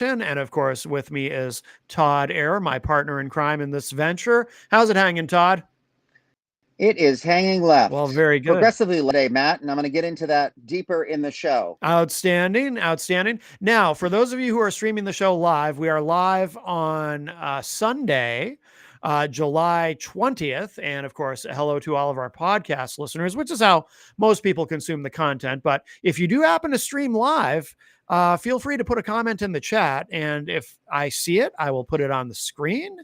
And of course, with me is Todd Ayer, my partner in crime in this venture. How's it hanging, Todd? It is hanging Well, left, very good. progressively today, Matt, and I'm going to get into that deeper in the show. Outstanding, outstanding. Now, for those of you who are streaming the show live, we are live on Sunday, July 20th. And of course, hello to all of our podcast listeners, which is how most people consume the content. But if you do happen to stream live, feel free to put a comment in the chat. And if I see it, I will put it on the screen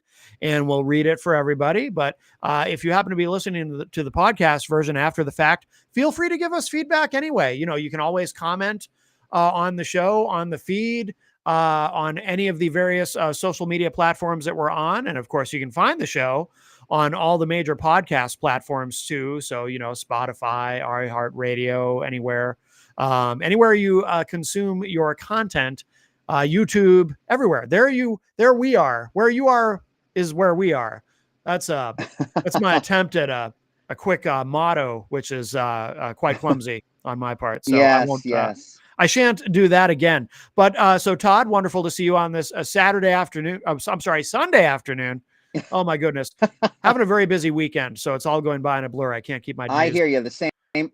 and we'll read it for everybody. But if you happen to be listening to the podcast version after the fact, feel free to give us feedback anyway. You can always comment on the show, on the feed, on any of the various social media platforms that we're on. And of course, you can find the show on all the major podcast platforms too. So, Spotify, iHeartRadio, anywhere you consume your content, YouTube, everywhere. There we are. Where you are is where we are. That's my attempt at a quick motto, which is quite clumsy on my part. So I won't. Yes. I shan't do that again. But so Todd, wonderful to see you on this Saturday afternoon. I'm sorry, Sunday afternoon. Oh my goodness, having a very busy weekend, so it's all going by in a blur. I can't keep my days. I hear you. The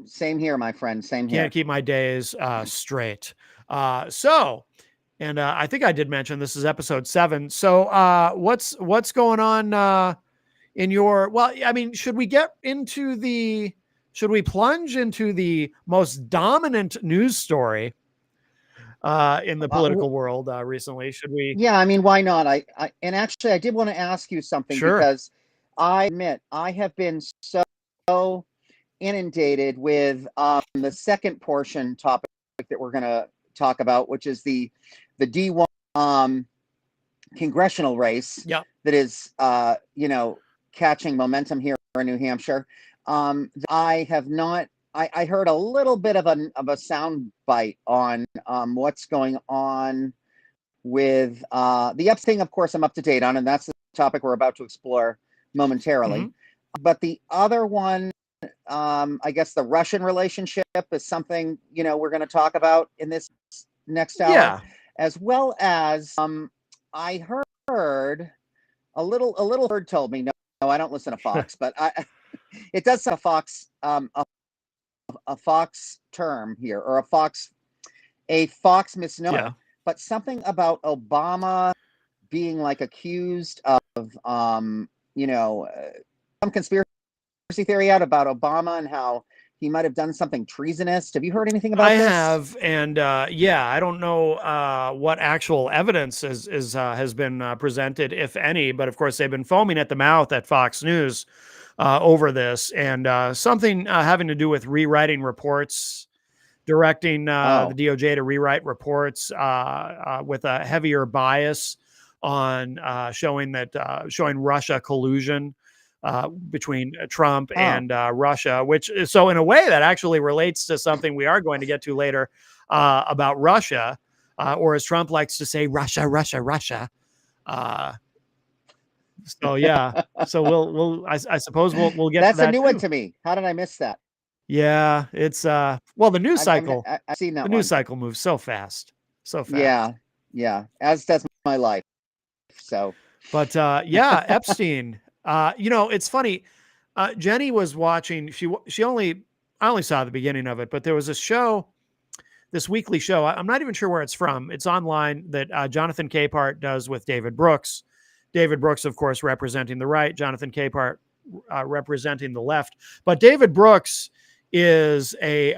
same here, my friend. Same here. Can't keep my days straight. And I think I did mention this is episode 7. So what's going on in your? Well, I mean, should we plunge into the most dominant news story in the political world recently? Should we? Yeah, I mean, why not? And actually, I did want to ask you something because I admit I have been so inundated with the second portion topic that we're going to talk about, which is the D1 congressional race that is catching momentum here in New Hampshire. I have not. I heard a little bit of a sound bite on what's going on with the Epps thing. Of course, I'm up to date on, and that's the topic we're about to explore momentarily. Mm-hmm. But the other one, I guess the Russian relationship is something we're going to talk about in this next hour, as well as I heard a little bird told me. No, I don't listen to Fox, but it does sound a Fox term here, or a Fox misnomer, but something about Obama being like accused of some conspiracy theory out about Obama and how he might have done something treasonous. Have you heard anything about this? I have, and I don't know what actual evidence has been presented, if any, but of course they've been foaming at the mouth at Fox News over this, and something having to do with rewriting reports, directing the DOJ to rewrite reports with a heavier bias on showing Russia collusion between Trump and Russia, so in a way that actually relates to something we are going to get to later about Russia, or as Trump likes to say, Russia. So I suppose we'll get that's to that. That's a new one to me. How did I miss that? Yeah, it's the news cycle. I've seen that. The news cycle moves so fast. Yeah. As does my life. So, but Epstein. It's funny. Jenny was watching. I only saw the beginning of it, but there was this weekly show. I'm not even sure where it's from. It's online that Jonathan Capehart does with David Brooks. David Brooks, of course, representing the right. Jonathan Capehart representing the left. But David Brooks is a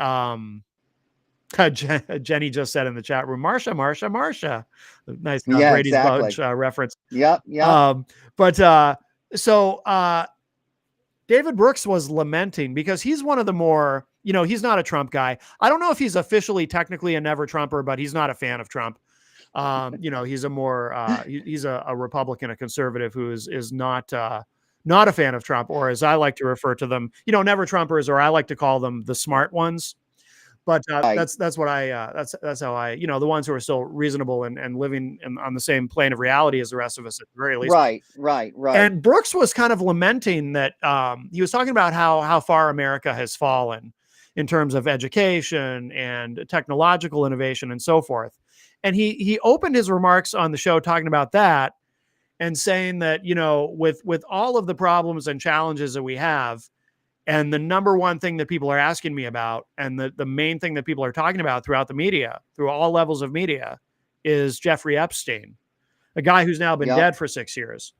Jenny just said in the chat room, Marsha. Nice Brady's Bunch reference. Yep. So David Brooks was lamenting because he's one of the more, he's not a Trump guy. I don't know if he's officially technically a never Trumper, but he's not a fan of Trump. He's a more he's a Republican, a conservative who is not a fan of Trump, or as I like to refer to them, never Trumpers, or I like to call them the smart ones. But that's what that's how I, the ones who are still reasonable and living on the same plane of reality as the rest of us at the very least. Right. And Brooks was kind of lamenting that he was talking about how far America has fallen in terms of education and technological innovation and so forth. And he opened his remarks on the show talking about that and saying that, you know, with all of the problems and challenges that we have, and the number one thing that people are asking me about, and the main thing that people are talking about throughout the media, through all levels of media, is Jeffrey Epstein, a guy who's now been dead for 6 years.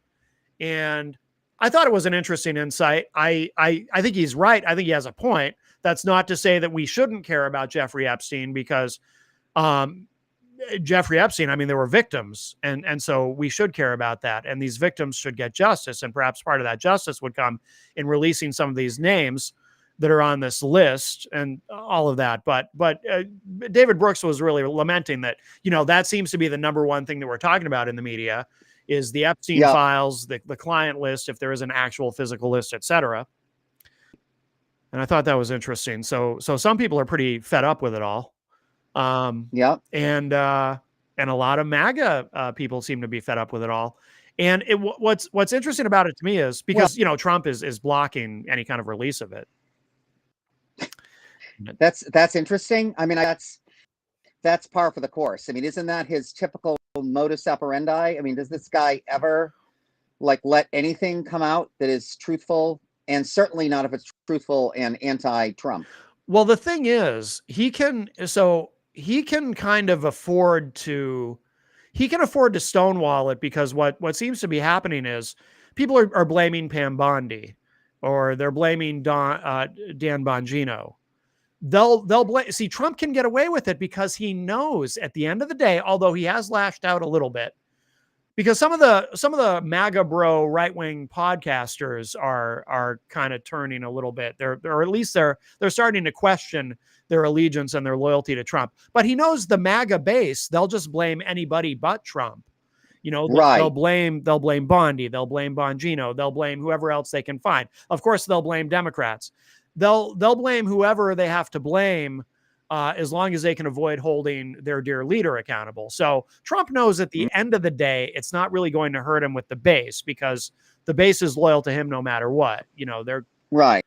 And I thought it was an interesting insight. I think he's right. I think he has a point. That's not to say that we shouldn't care about Jeffrey Epstein, because Jeffrey Epstein, I mean, there were victims, and so we should care about that. And these victims should get justice. And perhaps part of that justice would come in releasing some of these names that are on this list and all of that. But David Brooks was really lamenting that, you know, that seems to be the number one thing that we're talking about in the media, is the Epstein files, the client list, if there is an actual physical list, et cetera. And I thought that was interesting. So some people are pretty fed up with it all. And a lot of MAGA people seem to be fed up with it all. And what's interesting about it to me is because, you know, Trump is blocking any kind of release of it. That's interesting. I mean, that's par for the course. I mean, isn't that his typical modus operandi? I mean, does this guy ever like let anything come out that is truthful? And certainly not if it's truthful and anti-Trump. Well, the thing is, he can kind of afford to stonewall it, because what seems to be happening is people are blaming Pam Bondi, or they're blaming Dan Bongino. They'll blame. See, Trump can get away with it because he knows at the end of the day, although he has lashed out a little bit, because some of the MAGA bro right-wing podcasters are kind of turning a little bit. Or at least they're starting to question their allegiance and their loyalty to Trump. But he knows the MAGA base, they'll just blame anybody but Trump. You know, they'll blame Bondi, they'll blame Bongino, they'll blame whoever else they can find. Of course, they'll blame Democrats. They'll blame whoever they have to blame, as long as they can avoid holding their dear leader accountable. So Trump knows at the end of the day, it's not really going to hurt him with the base, because the base is loyal to him no matter what. You know, they're right.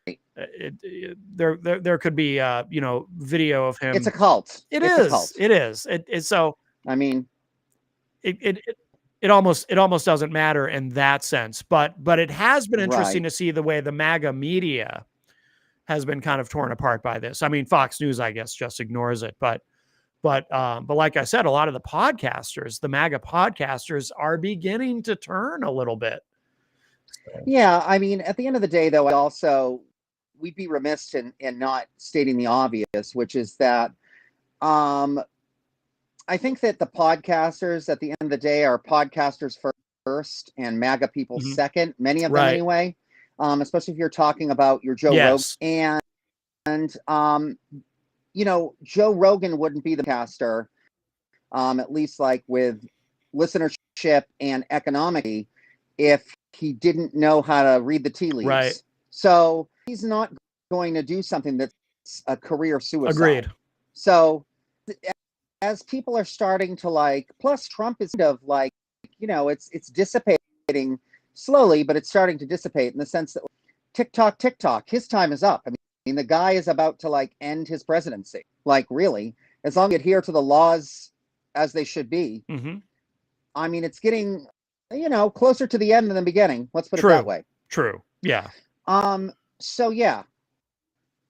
There could be you know, video of him. It's a cult. It is. So I mean, it almost doesn't matter in that sense. But it has been interesting to see the way the MAGA media has been kind of torn apart by this. I mean, Fox News, I guess, just ignores it. But like I said, a lot of the podcasters, the MAGA podcasters, are beginning to turn a little bit. Yeah, I mean, at the end of the day, though, we'd be remiss in not stating the obvious, which is that I think that the podcasters at the end of the day are podcasters first and MAGA people second, many of them anyway. Especially if you're talking about your Joe Rogan. And you know, Joe Rogan wouldn't be the caster, at least like with listenership and economically, if he didn't know how to read the tea leaves. Right. So he's not going to do something that's a career suicide. Agreed. So as people are starting to like, plus Trump is kind of like, you know, it's dissipating slowly, but it's starting to dissipate in the sense that TikTok, his time is up. I mean, the guy is about to like end his presidency. Like, really, as long as you adhere to the laws as they should be. I mean, it's getting, you know, closer to the end than the beginning. Let's put it that way. True. Yeah. So yeah.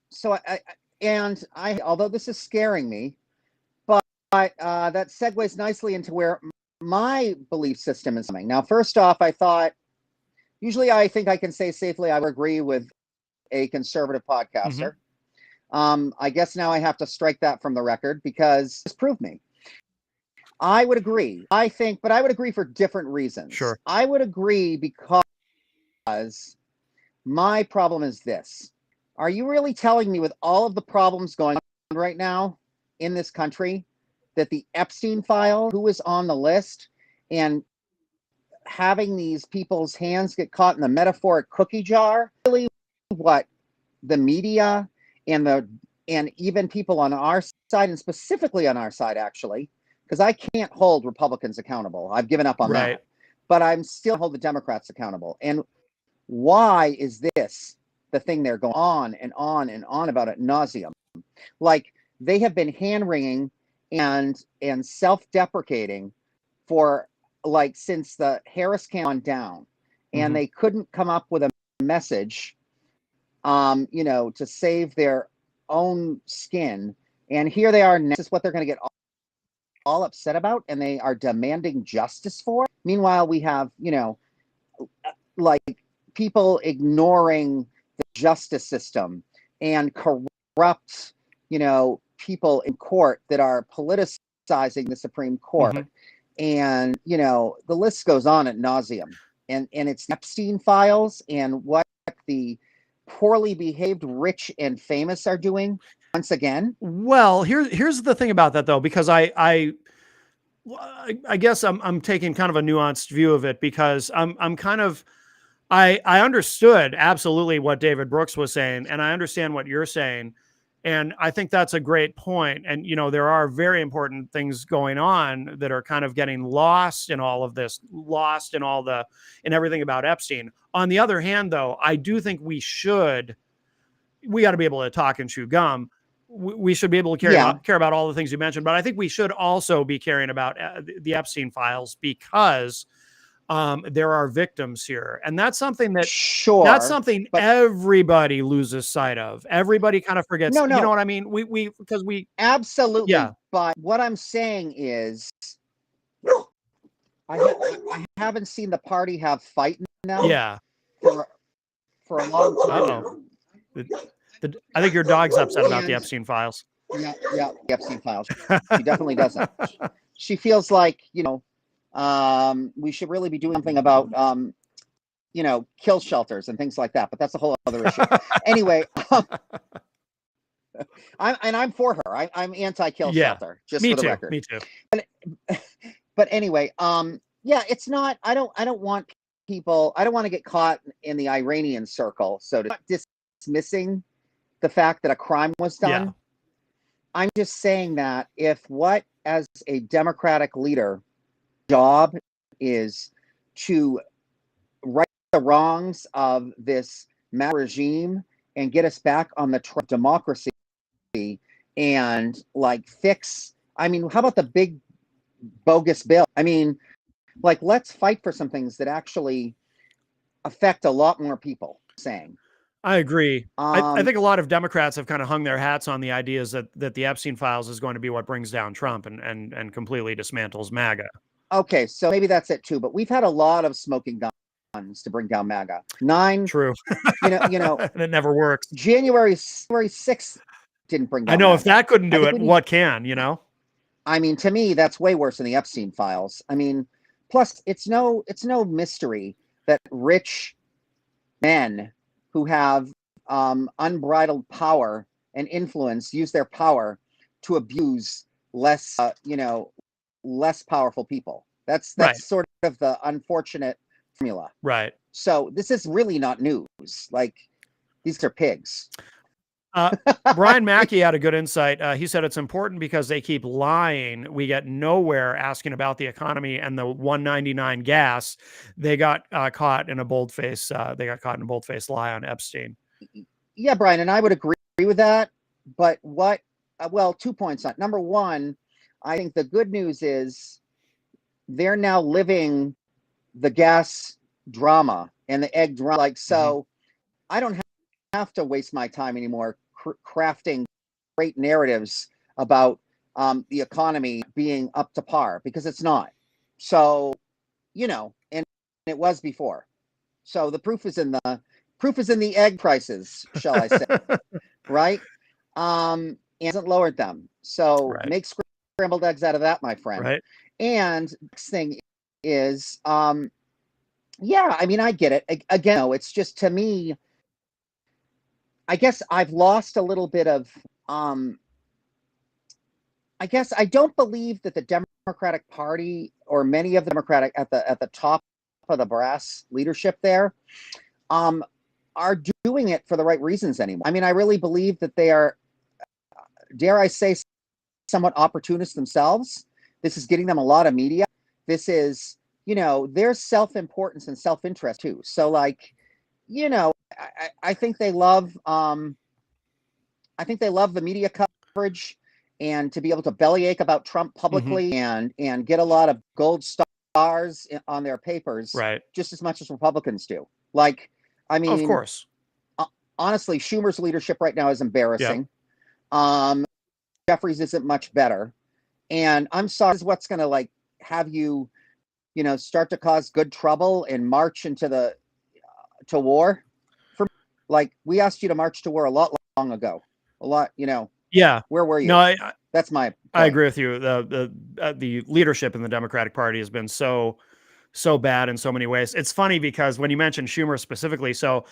So I although this is scaring me, but that segues nicely into where my belief system is coming. Now, first off, usually I think I can say safely I would agree with a conservative podcaster. I guess now I have to strike that from the record, because just prove me. I would agree. But I would agree for different reasons. Sure. I would agree because my problem is this. Are you really telling me, with all of the problems going on right now in this country, that the Epstein file, who was on the list, and having these people's hands get caught in the metaphoric cookie jar, really what the media and even people on our side, and specifically on our side, actually, because I can't hold Republicans accountable. I've given up on that. But I'm still hold the Democrats accountable. And why is this the thing they're going on and on and on about ad nauseum? Like, they have been hand-wringing and self-deprecating for like since the Harris camp on down, and they couldn't come up with a message, to save their own skin. And here they are. This is what they're going to get all upset about, and they are demanding justice for. Meanwhile, we have, like people ignoring the justice system and corrupt, people in court that are politicizing the Supreme Court. And, the list goes on ad nauseum. And it's Epstein files and what the poorly behaved rich and famous are doing once again. Well, here's the thing about that, though, because I guess I'm taking kind of a nuanced view of it, because I'm kind of, I understood absolutely what David Brooks was saying, and I understand what you're saying. And I think that's a great point. And, there are very important things going on that are kind of getting lost in all of this, lost in everything about Epstein. On the other hand, though, I do think we got to be able to talk and chew gum. We should be able to care about all the things you mentioned, but I think we should also be caring about the Epstein files, because there are victims here, and that's something everybody loses sight of. Everybody kind of forgets. No. You know what I mean? Because we absolutely. Yeah. But what I'm saying is, I haven't seen the party have fight now. Yeah. For a long time. I think your dog's upset about the Epstein files. Yeah, the Epstein files. She definitely doesn't. She feels like, we should really be doing something about, kill shelters and things like that. But that's a whole other issue. Anyway, I'm for her. I'm anti-kill shelter. Just for the record. Me too. But anyway, it's not. I don't want people. I don't want to get caught in the Iranian circle. So to dismissing the fact that a crime was done. Yeah. I'm just saying that as a Democratic leader, job is to right the wrongs of this regime and get us back on the track of democracy and fix. I mean, how about the big bogus bill? I mean, let's fight for some things that actually affect a lot more people. Saying. I agree. I think a lot of Democrats have kind of hung their hats on the ideas that the Epstein files is going to be what brings down Trump and completely dismantles MAGA. Okay, so maybe that's it too. But we've had a lot of smoking guns to bring down MAGA. 9. True. And it never works. January 6th didn't bring down. I know MAGA. If that couldn't do it, what can? I mean, to me, that's way worse than the Epstein files. I mean, plus it's no mystery that rich men who have unbridled power and influence use their power to abuse less powerful people. That's right. Sort of the unfortunate formula. Right. So this is really not news. These are pigs. Brian Mackey had a good insight. He said it's important because they keep lying. We get nowhere asking about the economy and the $1.99 gas. They got caught in a bold-faced lie on Epstein. Yeah, Brian, and I would agree with that. But 2 points on it. Number one, I think the good news is they're now living the gas drama and the egg drama. I don't have to waste my time anymore crafting great narratives about the economy being up to par, because it's not. So, and it was before. So the proof is in the egg prices, shall I say, right? And hasn't lowered them. So make scrambled eggs out of that, my friend. Right. And next thing is, I mean, I get it. Again, it's just, to me, I guess I've lost a little bit of, I guess I don't believe that the Democratic Party or many of the Democratic at the top of the brass leadership there are doing it for the right reasons anymore. I mean, I really believe that they are, dare I say, somewhat opportunists themselves. This is getting them a lot of media. This is, their self-importance and self-interest too. So I think they love the media coverage, and to be able to bellyache about Trump publicly and get a lot of gold stars on their papers, right, just as much as Republicans do. Like, I mean, of course, honestly, Schumer's leadership right now is embarrassing. Yep. Jeffries isn't much better, and I'm sorry, this is what's going to like have you, start to cause good trouble and march into to war. For like, we asked you to march to war a lot long ago. A lot, Yeah. Where were you? No, That's my point. I agree with you. The leadership in the Democratic Party has been so bad in so many ways. It's funny because when you mentioned Schumer specifically, so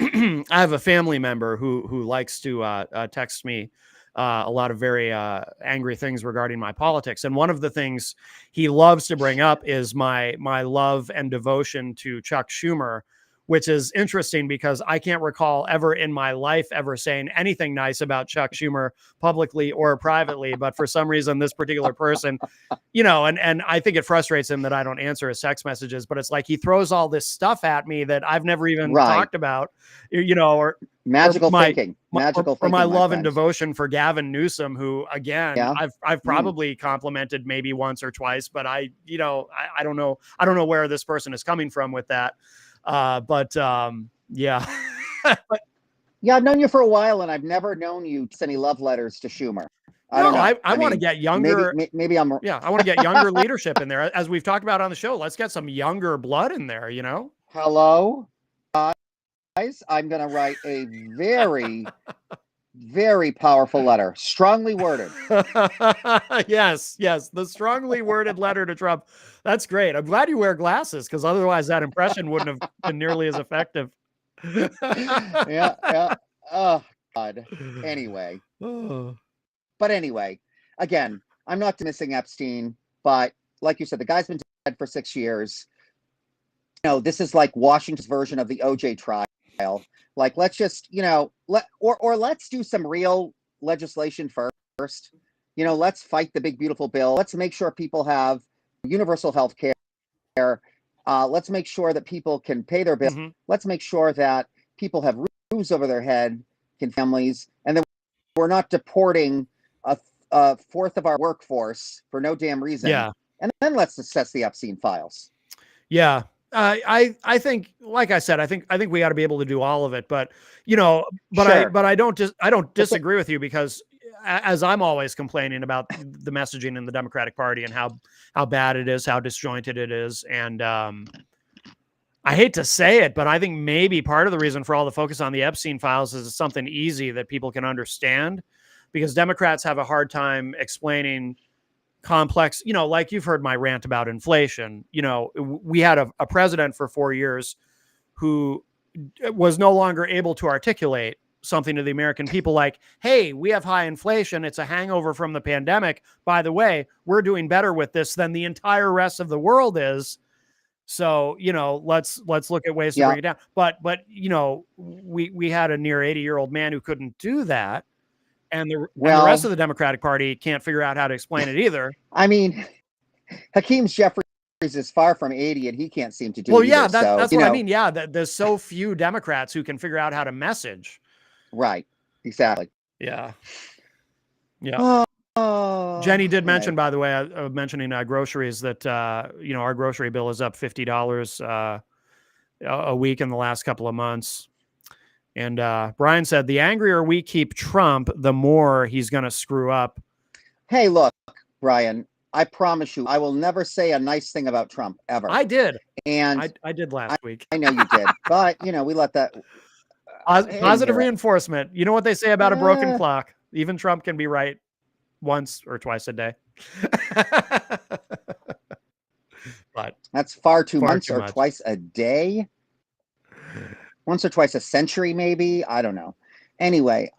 I have a family member who likes to text me a lot of very angry things regarding my politics, and one of the things he loves to bring up is my love and devotion to Chuck Schumer, which is interesting because I can't recall ever in my life ever saying anything nice about Chuck Schumer publicly or privately, but for some reason this particular person, and I think it frustrates him that I don't answer his text messages, but it's like he throws all this stuff at me that I've never even talked about, or magical my, thinking, or my love and devotion for Gavin Newsom, who again, I've probably complimented maybe once or twice, but I don't know where this person is coming from with that. Yeah. Yeah, I've known you for a while, and I've never known you to send any love letters to Schumer. I don't know. I want to get younger. Maybe I'm. Yeah, I want to get younger leadership in there, as we've talked about on the show. Let's get some younger blood in there. Hello, guys. I'm going to write a very, very powerful letter, strongly worded. Yes, the strongly worded letter to Trump. That's great. I'm glad you wear glasses, because otherwise that impression wouldn't have been nearly as effective. Yeah. Oh, God. Anyway. But anyway, again, I'm not dismissing Epstein, but like you said, the guy's been dead for 6 years. This is like Washington's version of the OJ trial. Like, let's just, let's do some real legislation first. Let's fight the big, beautiful bill. Let's make sure people have universal health care. Let's make sure that people can pay their bills. Let's make sure that people have roofs over their head, families, and then we're not deporting a fourth of our workforce for no damn reason. Yeah. And then let's assess the Epstein files. Yeah. I think, like I said, I think we ought to be able to do all of it, but I don't disagree with you, because as I'm always complaining about the messaging in the Democratic Party and how bad it is, how disjointed it is. And I hate to say it, but I think maybe part of the reason for all the focus on the Epstein files is it's something easy that people can understand, because Democrats have a hard time explaining complex, like you've heard my rant about inflation. We had a president for 4 years who was no longer able to articulate something to the American people like, hey, we have high inflation. It's a hangover from the pandemic. By the way, we're doing better with this than the entire rest of the world is. So, let's look at ways to bring it down. But we had a near 80-year-old man who couldn't do that. And the rest of the Democratic Party can't figure out how to explain it either. I mean, Hakeem Jeffries is far from 80, and he can't seem to do it. Well, yeah, that's what I mean. Yeah, there's so few Democrats who can figure out how to message. Right. Exactly. Yeah. Jenny did mention, by the way, mentioning groceries, that our grocery bill is up $50 a week in the last couple of months. And Brian said, the angrier we keep Trump, the more he's going to screw up. Hey, look, Brian, I promise you, I will never say a nice thing about Trump, ever. I did. And I did last week. I know you did. But, we let that. Positive reinforcement. You know what they say about a broken clock? Even Trump can be right once or twice a day. But that's far too much. Or twice a day. Once or twice a century, maybe. I don't know. Anyway,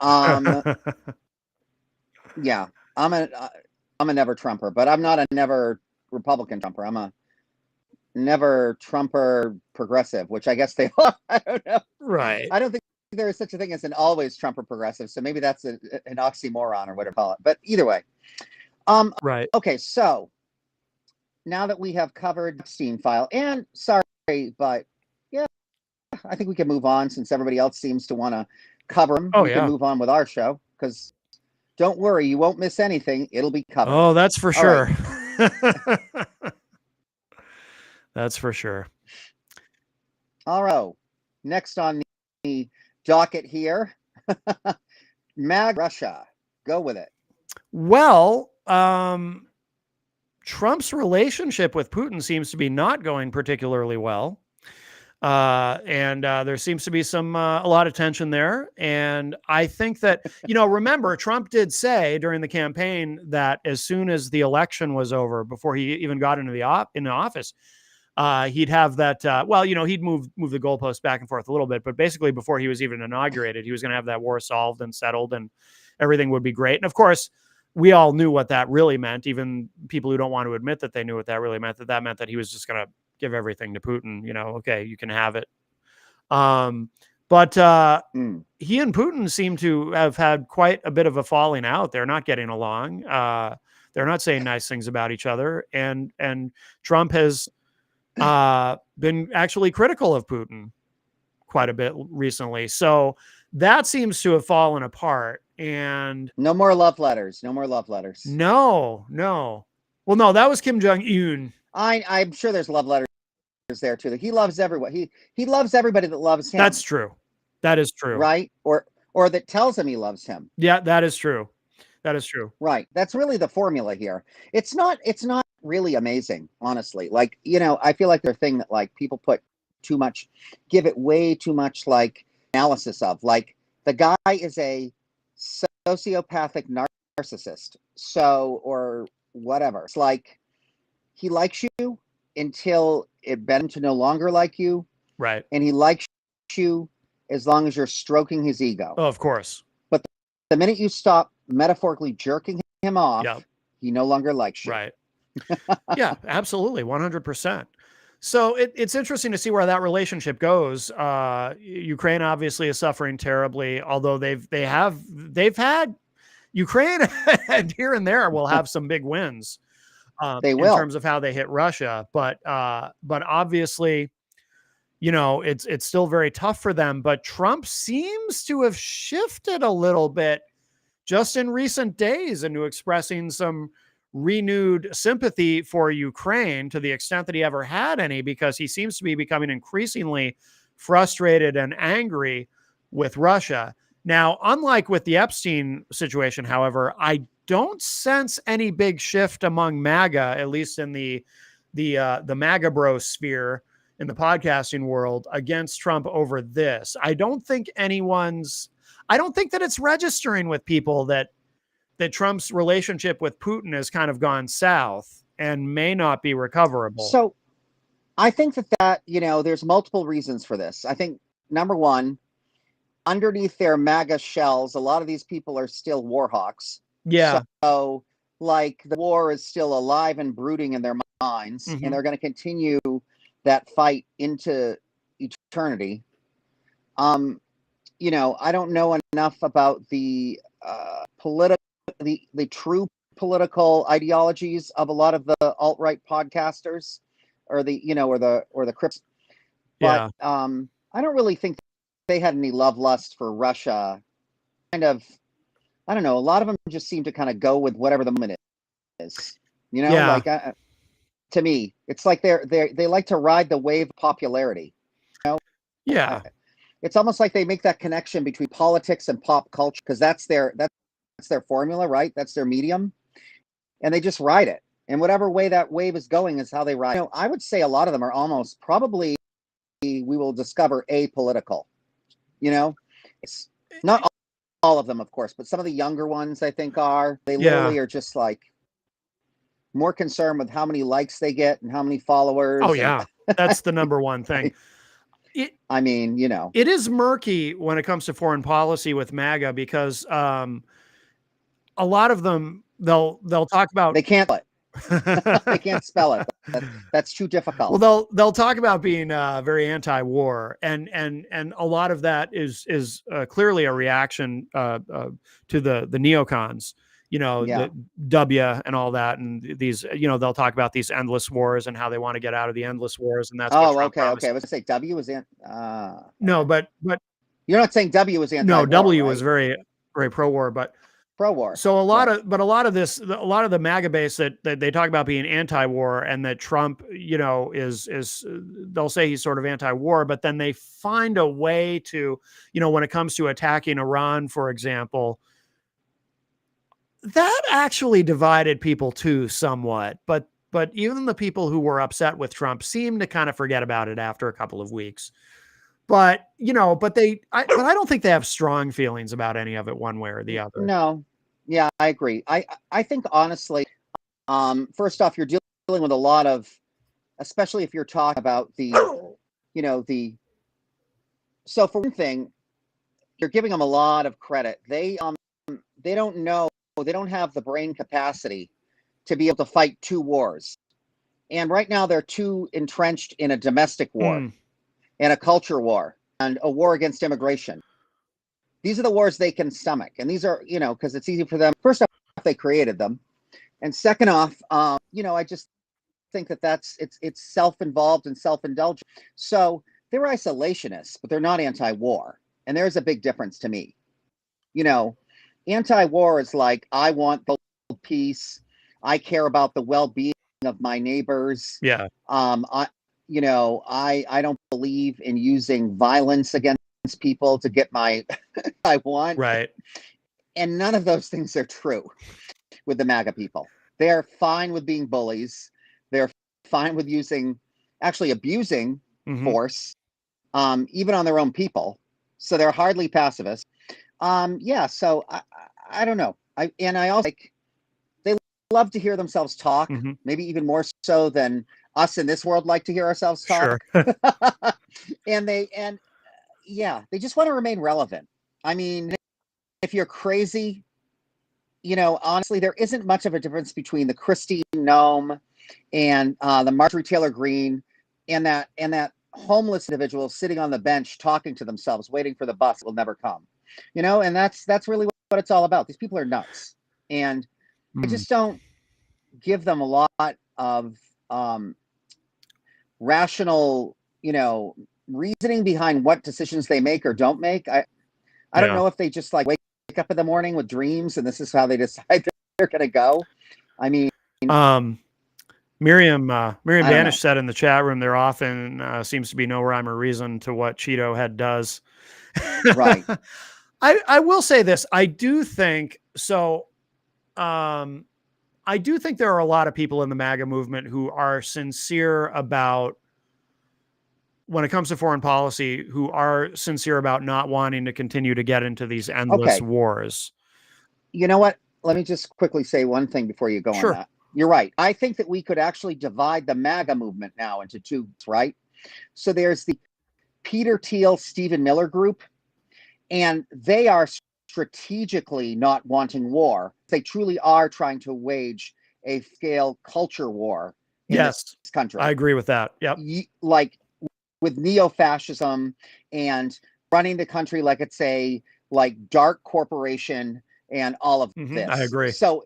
yeah, I'm a never Trumper, but I'm not a never Republican Trumper. I'm a never Trumper progressive, which I guess they are. I don't know. Right. I don't think there is such a thing as an always Trumper progressive. So maybe that's an oxymoron or whatever you call it. But either way, right. Okay, so now that we have covered the Epstein file, and sorry, but yeah, I think we can move on since everybody else seems to want to cover them. We can move on with our show, because Don't worry, you won't miss anything. It'll be covered. Oh, that's for All sure. right. That's for sure. All right. Next on the docket here, MAG Russia. Go with it. Well, Trump's relationship with Putin seems to be not going particularly well. And there seems to be a lot of tension there. And I think that, remember, Trump did say during the campaign that as soon as the election was over, before he even got into the office, he'd have that, he'd move the goalposts back and forth a little bit, but basically before he was even inaugurated, he was going to have that war solved and settled and everything would be great. And of course, we all knew what that really meant. Even people who don't want to admit that they knew what that really meant, that meant that he was just going to give everything to Putin, okay, you can have it. But he and Putin seem to have had quite a bit of a falling out. They're not getting along. They're not saying nice things about each other. And Trump has been actually critical of Putin quite a bit recently. So that seems to have fallen apart. And no more love letters. No more love letters. No. Well, no, that was Kim Jong-un. I'm sure there's love letters there too. He loves everyone. He loves everybody that loves him. That's true. That is true. Right? Or that tells him he loves him. Yeah, that is true. That is true. Right. That's really the formula here. It's not really amazing, honestly. Like, I feel like the thing that like people give it way too much like analysis of. Like the guy is a sociopathic narcissist. Or whatever. It's like he likes you until it bent him to no longer like you. Right. And he likes you as long as you're stroking his ego. Oh, of course. But the minute you stop metaphorically jerking him off, he no longer likes you. Right. Yeah, absolutely. 100%. So it's interesting to see where that relationship goes. Ukraine obviously is suffering terribly, although they've had Ukraine and here and there will have some big wins. They will. In terms of how they hit Russia, but obviously, it's still very tough for them. But Trump seems to have shifted a little bit just in recent days into expressing some renewed sympathy for Ukraine to the extent that he ever had any, because he seems to be becoming increasingly frustrated and angry with Russia. Now, unlike with the Epstein situation, however, I don't sense any big shift among MAGA, at least in the MAGA bro sphere in the podcasting world, against Trump over this. I don't think that it's registering with people that Trump's relationship with Putin has kind of gone south and may not be recoverable. So I think that, there's multiple reasons for this. I think number one, underneath their MAGA shells, a lot of these people are still war hawks. Yeah. So like the war is still alive and brooding in their minds, and they're going to continue that fight into eternity. I don't know enough about the the true political ideologies of a lot of the alt-right podcasters or the crypts. But I don't really think they had any love lust for Russia. Kind of, I don't know. A lot of them just seem to kind of go with whatever the moment is. Like to me, it's like they like to ride the wave of popularity. Yeah. It's almost like they make that connection between politics and pop culture because that's their formula, right? That's their medium, and they just ride it. And whatever way that wave is going is how they ride. I would say a lot of them are almost probably, we will discover, apolitical. It's not all of them, of course, but some of the younger ones I think are. They literally are just like more concerned with how many likes they get and how many followers. Oh yeah, that's the number one thing. It is murky when it comes to foreign policy with MAGA because a lot of them they'll talk about they can't they can't spell it. That's too difficult. Well, they'll talk about being very anti-war, and a lot of that is clearly a reaction to the neocons. The W and all that, and these, they'll talk about these endless wars and how they want to get out of the endless wars, and that's what Trump promised. Okay. I was going to say W was in. No, but you're not saying W was anti-war. No, W right? was very, very pro-war, but pro-war. So a lot of the MAGA base that they talk about being anti-war, and that Trump, is they'll say he's sort of anti-war, but then they find a way to, when it comes to attacking Iran, for example, that actually divided people too somewhat. But even the people who were upset with Trump seemed to kind of forget about it after a couple of weeks. But, but I don't think they have strong feelings about any of it one way or the other. No. Yeah, I agree. I think honestly, first off, you're dealing with a lot of, especially if you're talking about so for one thing, you're giving them a lot of credit. They don't know, they don't have the brain capacity to be able to fight two wars. And right now they're too entrenched in a domestic war and a culture war and a war against immigration. These are the wars they can stomach. And these are, because it's easy for them. First off, they created them. And second off, I just think it's self-involved and self-indulgent. So they're isolationists, but they're not anti-war. And there's a big difference to me. Anti-war is like, I want the peace. I care about the well-being of my neighbors. Yeah. I don't believe in using violence against people to get my I want. Right. And none of those things are true with the MAGA people. They're fine with being bullies. They're fine with abusing force, even on their own people. So they're hardly pacifists. So I don't know. I also like, they love to hear themselves talk, maybe even more so than us in this world like to hear ourselves talk. Sure. They just want to remain relevant. I mean, if you're crazy, honestly, there isn't much of a difference between the Christine Nome and the Marjorie Taylor Greene and that homeless individual sitting on the bench talking to themselves, waiting for the bus that will never come. And that's really what it's all about. These people are nuts, and I just don't give them a lot of rational, reasoning behind what decisions they make or don't make. I don't know if they just like wake up in the morning with dreams and this is how they decide they're going to go. I mean, Miriam Banish said in the chat room, there often seems to be no rhyme or reason to what Cheeto Head does. Right. I will say this. I do think so. I do think there are a lot of people in the MAGA movement who are sincere about, when it comes to foreign policy, who are sincere about not wanting to continue to get into these endless wars. You know what? Let me just quickly say one thing before you go on that. You're right. I think that we could actually divide the MAGA movement now into two, right? So there's the Peter Thiel, Stephen Miller group, and they are strategically not wanting war. They truly are trying to wage a scale culture war in this country. I agree with that. Yep. Like with neo-fascism and running the country like it's a dark corporation and all of this. I agree. So,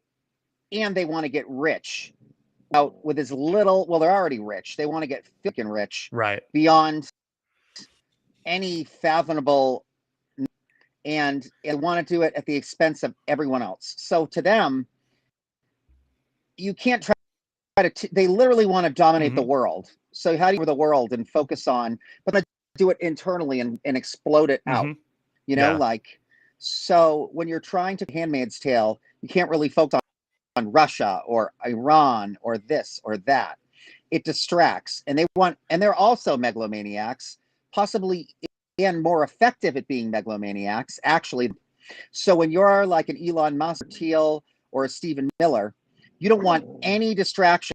and they want to get rich with as little, well, they're already rich. They want to get freaking rich beyond any fathomable, and they want to do it at the expense of everyone else. So to them, you can't try to, they literally want to dominate the world. So how do you do the world and focus on, but do it internally and explode it out, so when you're trying to Handmaid's Tale, you can't really focus on Russia or Iran or this or that. It distracts, and they're also megalomaniacs, possibly and more effective at being megalomaniacs, actually. So when you're like an Elon Musk, Thiel, or a Stephen Miller, you don't want any distractions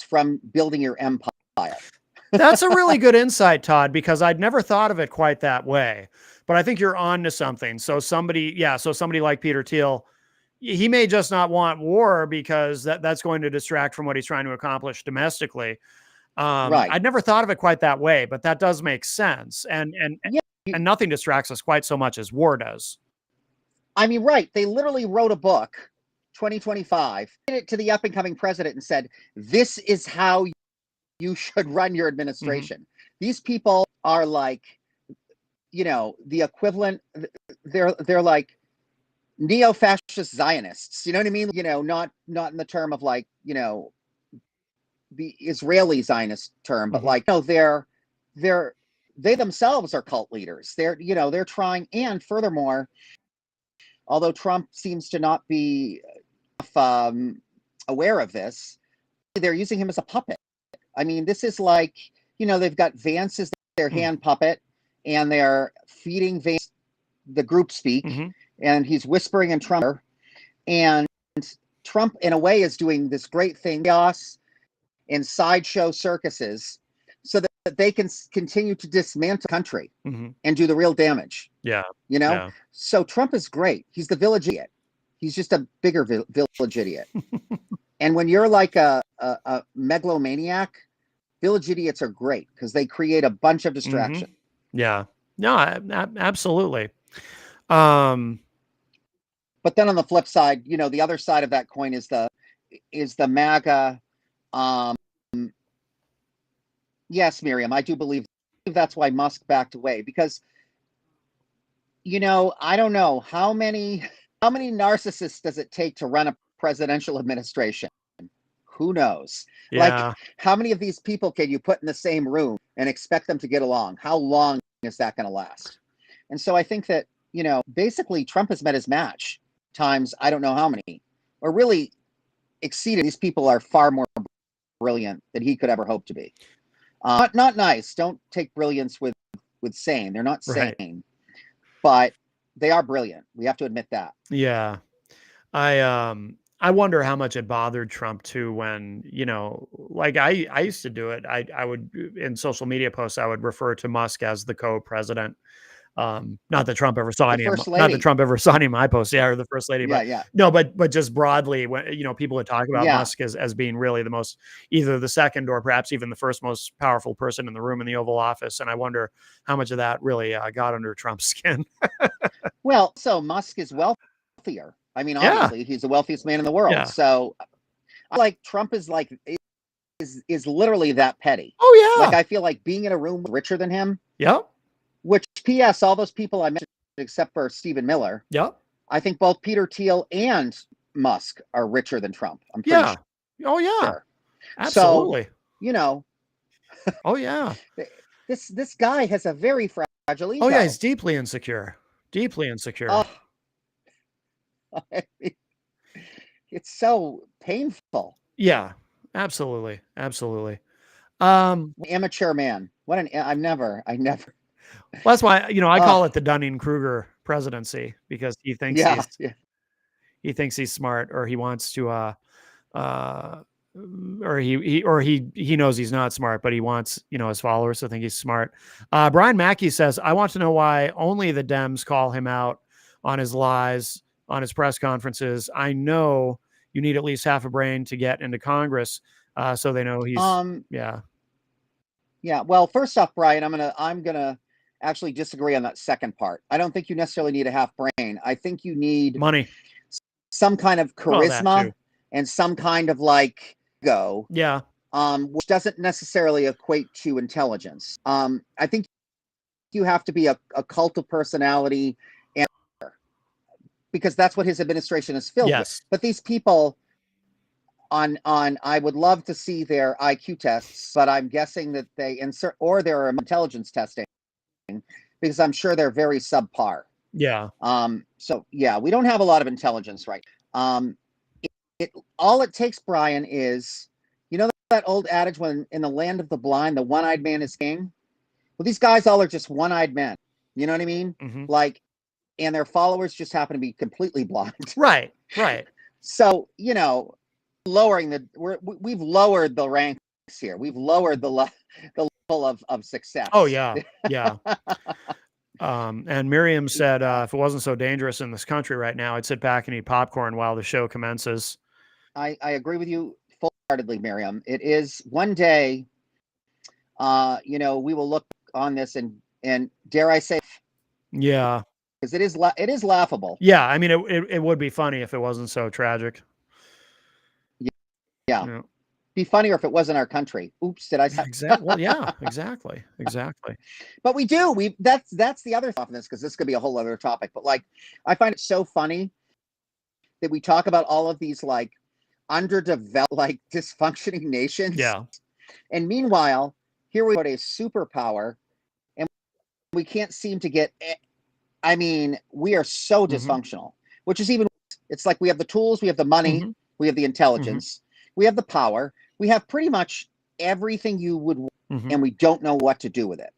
from building your empire. That's a really good insight, Todd, because I'd never thought of it quite that way. But I think you're on to something. So somebody like Peter Thiel, he may just not want war because that's going to distract from what he's trying to accomplish domestically. I'd never thought of it quite that way, but that does make sense. And nothing distracts us quite so much as war does. I mean, right. They literally wrote a book, 2025, it to the up-and-coming president and said, this is how you should run your administration. These people are like, the equivalent. They're like neo-fascist Zionists. You know what I mean? Not in the term of like, the Israeli Zionist term, but like, they themselves are cult leaders. They're trying, and furthermore, although Trump seems to not be aware of this, they're using him as a puppet. I mean, this is like, they've got Vance as their hand puppet, and they're feeding Vance the group speak, and he's whispering in Trump, and Trump, in a way, is doing this great thing, chaos and sideshow circuses, so that they can continue to dismantle the country and do the real damage. Yeah. So Trump is great. He's the village idiot. He's just a bigger village idiot. And when you're like a megalomaniac, village idiots are great because they create a bunch of distraction. Yeah. No, absolutely. But then on the flip side, the other side of that coin is the MAGA. Yes, Miriam, I do believe that's why Musk backed away, because I don't know how many narcissists does it take to run a presidential administration? Who knows? Yeah. Like, how many of these people can you put in the same room and expect them to get along? How long is that going to last? And so I think that, basically Trump has met his match times, I don't know how many, or really exceeded. These people are far more brilliant than he could ever hope to be. Not nice. Don't take brilliance with sane. They're not sane, but they are brilliant. We have to admit that. Yeah. I wonder how much it bothered Trump too when, like I used to do it. I would, in social media posts, I would refer to Musk as the co-president. Not that Trump ever saw any of my posts, or the first lady, but no, but just broadly, when people would talk about Musk as being really the most, either the second or perhaps even the first most powerful person in the room in the Oval Office, and I wonder how much of that really got under Trump's skin. Well, so Musk is wealthier. I mean, obviously, he's the wealthiest man in the world. Yeah. So, like, Trump is like is literally that petty. Oh yeah. Like, I feel like being in a room richer than him. Yep. Which, P.S., all those people I mentioned, except for Stephen Miller. Yep. I think both Peter Thiel and Musk are richer than Trump. I'm pretty sure. Oh yeah. Sure. Absolutely. So, oh yeah. This guy has a very fragile ego. Oh yeah, he's deeply insecure. Deeply insecure. Oh. It's so painful. Yeah, absolutely. Absolutely. Amateur man. I never. Well, that's why, I call it the Dunning-Kruger presidency, because he thinks he thinks he's smart, or he wants to or he knows he's not smart, but he wants, his followers to think he's smart. Brian Mackey says, I want to know why only the Dems call him out on his lies on his press conferences. I know you need at least half a brain to get into Congress, so they know he's Yeah. Well, first off, Brian, I'm gonna actually disagree on that second part. I don't think you necessarily need a half brain. I think you need money, some kind of charisma, and some kind of like ego. Yeah. Which doesn't necessarily equate to intelligence. I think you have to be a cult of personality, and because that's what his administration is filled with. But these people on I would love to see their IQ tests, but I'm guessing that they insert, or their intelligence testing, because I'm sure they're very subpar. Yeah. So yeah, we don't have a lot of intelligence, right? All it takes, Brian, is, that old adage, when in the land of the blind, the one-eyed man is king. Well, these guys all are just one-eyed men. You know what I mean? Like, and their followers just happen to be completely blind. Right. So, we've lowered the ranks here. We've lowered the level of success. Oh yeah. And Miriam said, if it wasn't so dangerous in this country right now, I'd sit back and eat popcorn while the show commences. I agree with you full-heartedly, Miriam. It is one day, we will look on this and dare I say, yeah, because it is laughable. Yeah, I mean, it would be funny if it wasn't so tragic. Yeah. Be funnier if it wasn't our country. Oops, did I say? Exactly. Well, yeah, exactly. But we do. That's the other thought on this, because this could be a whole other topic. But like, I find it so funny that we talk about all of these like underdeveloped, like dysfunctioning nations. Yeah. And meanwhile, here we got a superpower and we can't seem to get, I mean, we are so dysfunctional, which is even, it's like we have the tools, we have the money, we have the intelligence, we have the power, we have pretty much everything you would want, and we don't know what to do with it.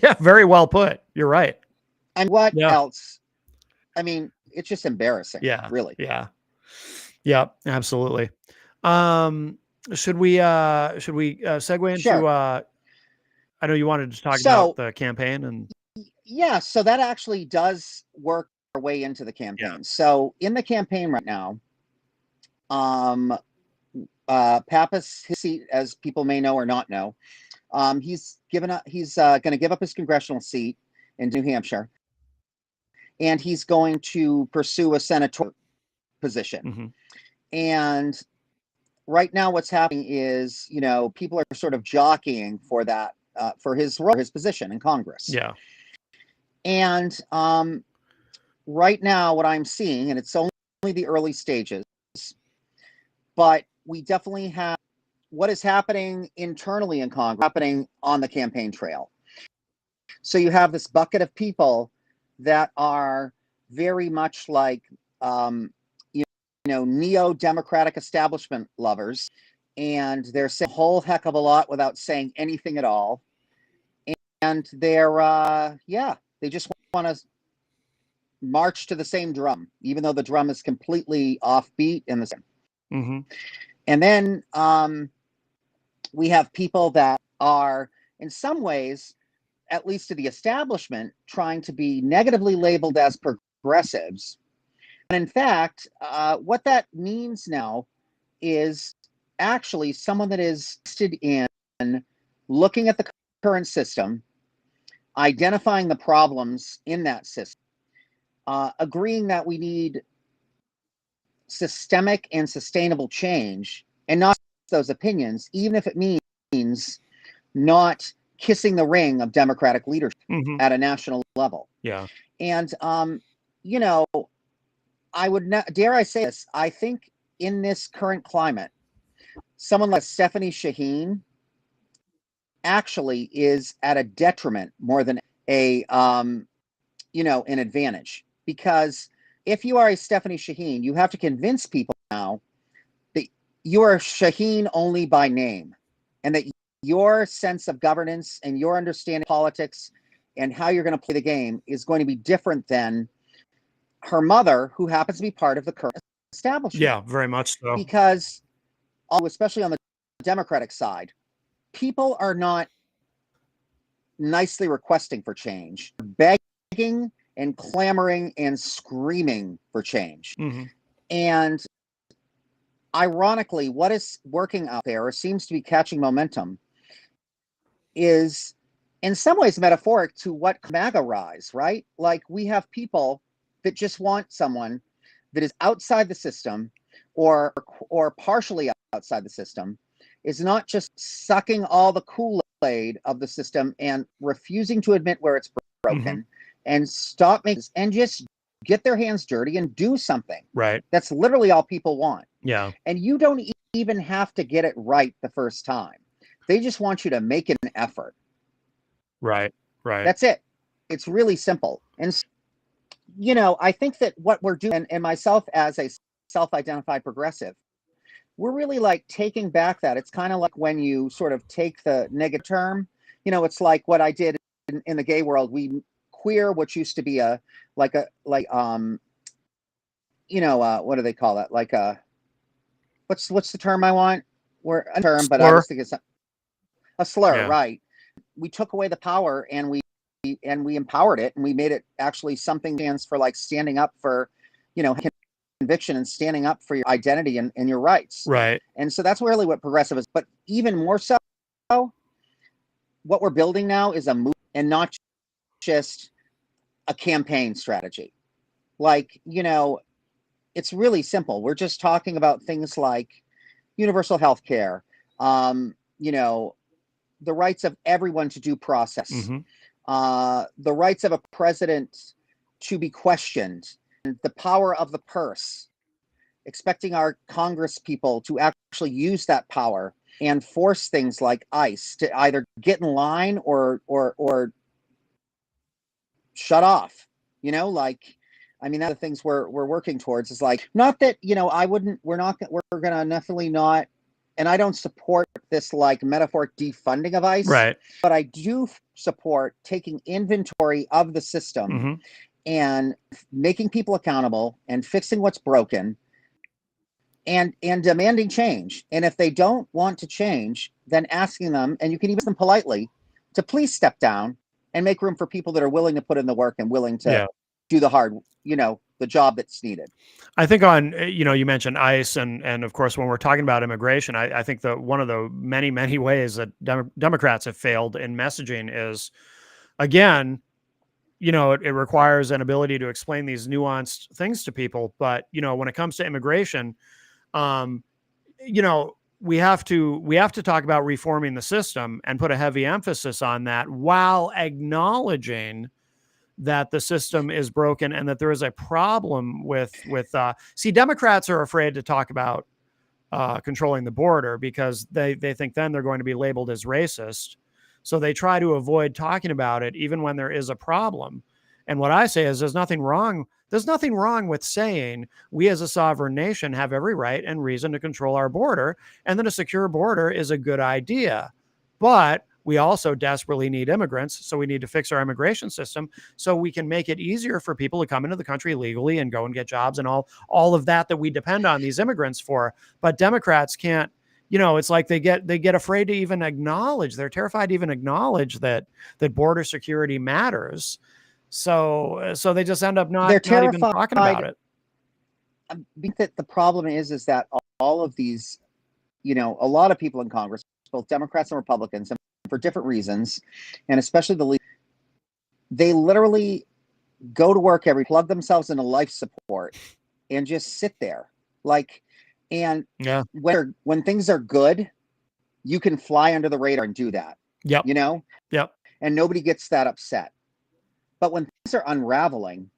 Yeah, very well put. You're right. And what else? I mean, it's just embarrassing. Yeah. Really. Yeah. Yeah, absolutely. Should we segue into I know you wanted to talk about the campaign and yeah, so that actually does work our way into the campaign. Yeah. So in the campaign right now, Pappas, his seat, as people may know or not know, he's going to give up his congressional seat in New Hampshire, and he's going to pursue a senatorial position. And right now, what's happening is, you know, people are sort of jockeying for that, for his role, his position in Congress. Yeah. And right now, what I'm seeing, and it's only the early stages, but we definitely have what is happening internally in Congress, happening on the campaign trail. So you have this bucket of people that are very much like, you know, neo-democratic establishment lovers, and they're saying a whole heck of a lot without saying anything at all. And they're, yeah, they just want to march to the same drum, even though the drum is completely offbeat in the same. And then we have people that are, in some ways, at least to the establishment, trying to be negatively labeled as progressives. And in fact, what that means now is actually someone that is interested in looking at the current system, identifying the problems in that system, agreeing that we need systemic and sustainable change, and not those opinions, even if it means not kissing the ring of democratic leadership at a national level. Yeah. And, you know, I would not, dare I say this, I think in this current climate, someone like Stephanie Shaheen actually is at a detriment more than a, you know, an advantage. Because if you are a Stephanie Shaheen, you have to convince people now that you are Shaheen only by name, and that your sense of governance and your understanding of politics and how you're going to play the game is going to be different than her mother, who happens to be part of the current establishment. Yeah, very much so. Because, especially on the Democratic side, people are not nicely requesting for change, begging and clamoring and screaming for change. And ironically, what is working out there, or seems to be catching momentum, is in some ways metaphoric to what MAGA rise, right? Like, we have people that just want someone that is outside the system, or partially outside the system, is not just sucking all the Kool-Aid of the system and refusing to admit where it's broken, and stop making, and just get their hands dirty and do something. Right. That's literally all people want. Yeah. And you don't even have to get it right the first time. They just want you to make an effort. Right. Right. That's it. It's really simple. And, you know, I think that what we're doing, and myself as a self-identified progressive, we're really like taking back that. It's kind of like when you sort of take the negative term, you know, it's like what I did in the gay world. We queer, which used to be you know, what do they call that? Like what's the term I want? Where a term, but I was thinking a slur, yeah. Right? We took away the power and we empowered it, and we made it actually something that stands for, like, standing up for, you know, conviction and standing up for your identity and your rights. Right. And so that's really what progressive is. But even more so, what we're building now is a movement, and not just a campaign strategy. Like, you know, it's really simple. We're just talking about things like universal health care, you know, the rights of everyone to due process, the rights of a president to be questioned, the power of the purse, expecting our Congress people to actually use that power and force things like ICE to either get in line or shut off. You know, like, I mean, that's the things we're working towards is like, not that, you know, we're gonna definitely not, and I don't support this like metaphoric defunding of ICE, right? But I do support taking inventory of the system and making people accountable and fixing what's broken and demanding change. And if they don't want to change, then asking them, and you can even ask them politely, to please step down and make room for people that are willing to put in the work and willing to do the hard, you know, the job that's needed. I think on, you know, you mentioned ICE and of course, when we're talking about immigration, I think that one of the many ways that Democrats have failed in messaging is, again, you know, it requires an ability to explain these nuanced things to people. But, you know, when it comes to immigration, you know, we have to talk about reforming the system and put a heavy emphasis on that while acknowledging that the system is broken and that there is a problem with see, Democrats are afraid to talk about controlling the border because they think then they're going to be labeled as racist. So they try to avoid talking about it even when there is a problem. And what I say is there's nothing wrong with saying we as a sovereign nation have every right and reason to control our border, and that a secure border is a good idea. But we also desperately need immigrants, so we need to fix our immigration system so we can make it easier for people to come into the country legally and go and get jobs and all of that we depend on these immigrants for. But Democrats can't, you know, it's like they get afraid to even acknowledge, they're terrified to even acknowledge that border security matters. So they just end up not even talking about it. I think that the problem is that all of these, you know, a lot of people in Congress, both Democrats and Republicans, and for different reasons, and especially they literally go to work plug themselves into life support and just sit there. Like, and when things are good, you can fly under the radar and do that. Yep. You know? Yep. And nobody gets that upset. But when things are unraveling,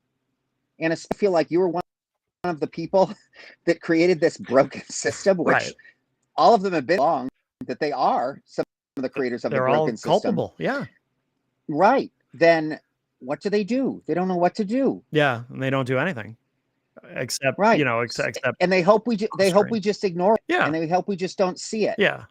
and I feel like you were one of the people that created this broken system, which all of them have been wrong, that they are some of the creators of the broken system. They're all culpable. Yeah. Right. Then what do? They don't know what to do. Yeah. And they don't do anything except, you know, except, and they hope we just ignore it. Yeah. And they hope we just don't see it. Yeah.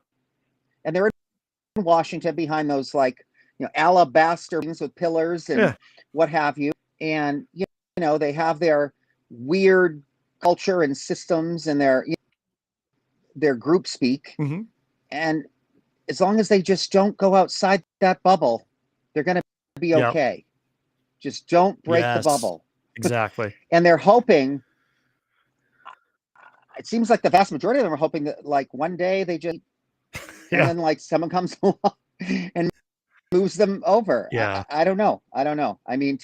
And they're in Washington behind those, like, you know, alabaster things with pillars and what have you. And, you know, they have their weird culture and systems and their group speak. And as long as they just don't go outside that bubble, they're going to be okay. Just don't break the bubble. Exactly. And they're hoping, it seems like the vast majority of them are hoping that, like, one day they just, and then, like, someone comes along and moves them over. Yeah. I don't know. I mean,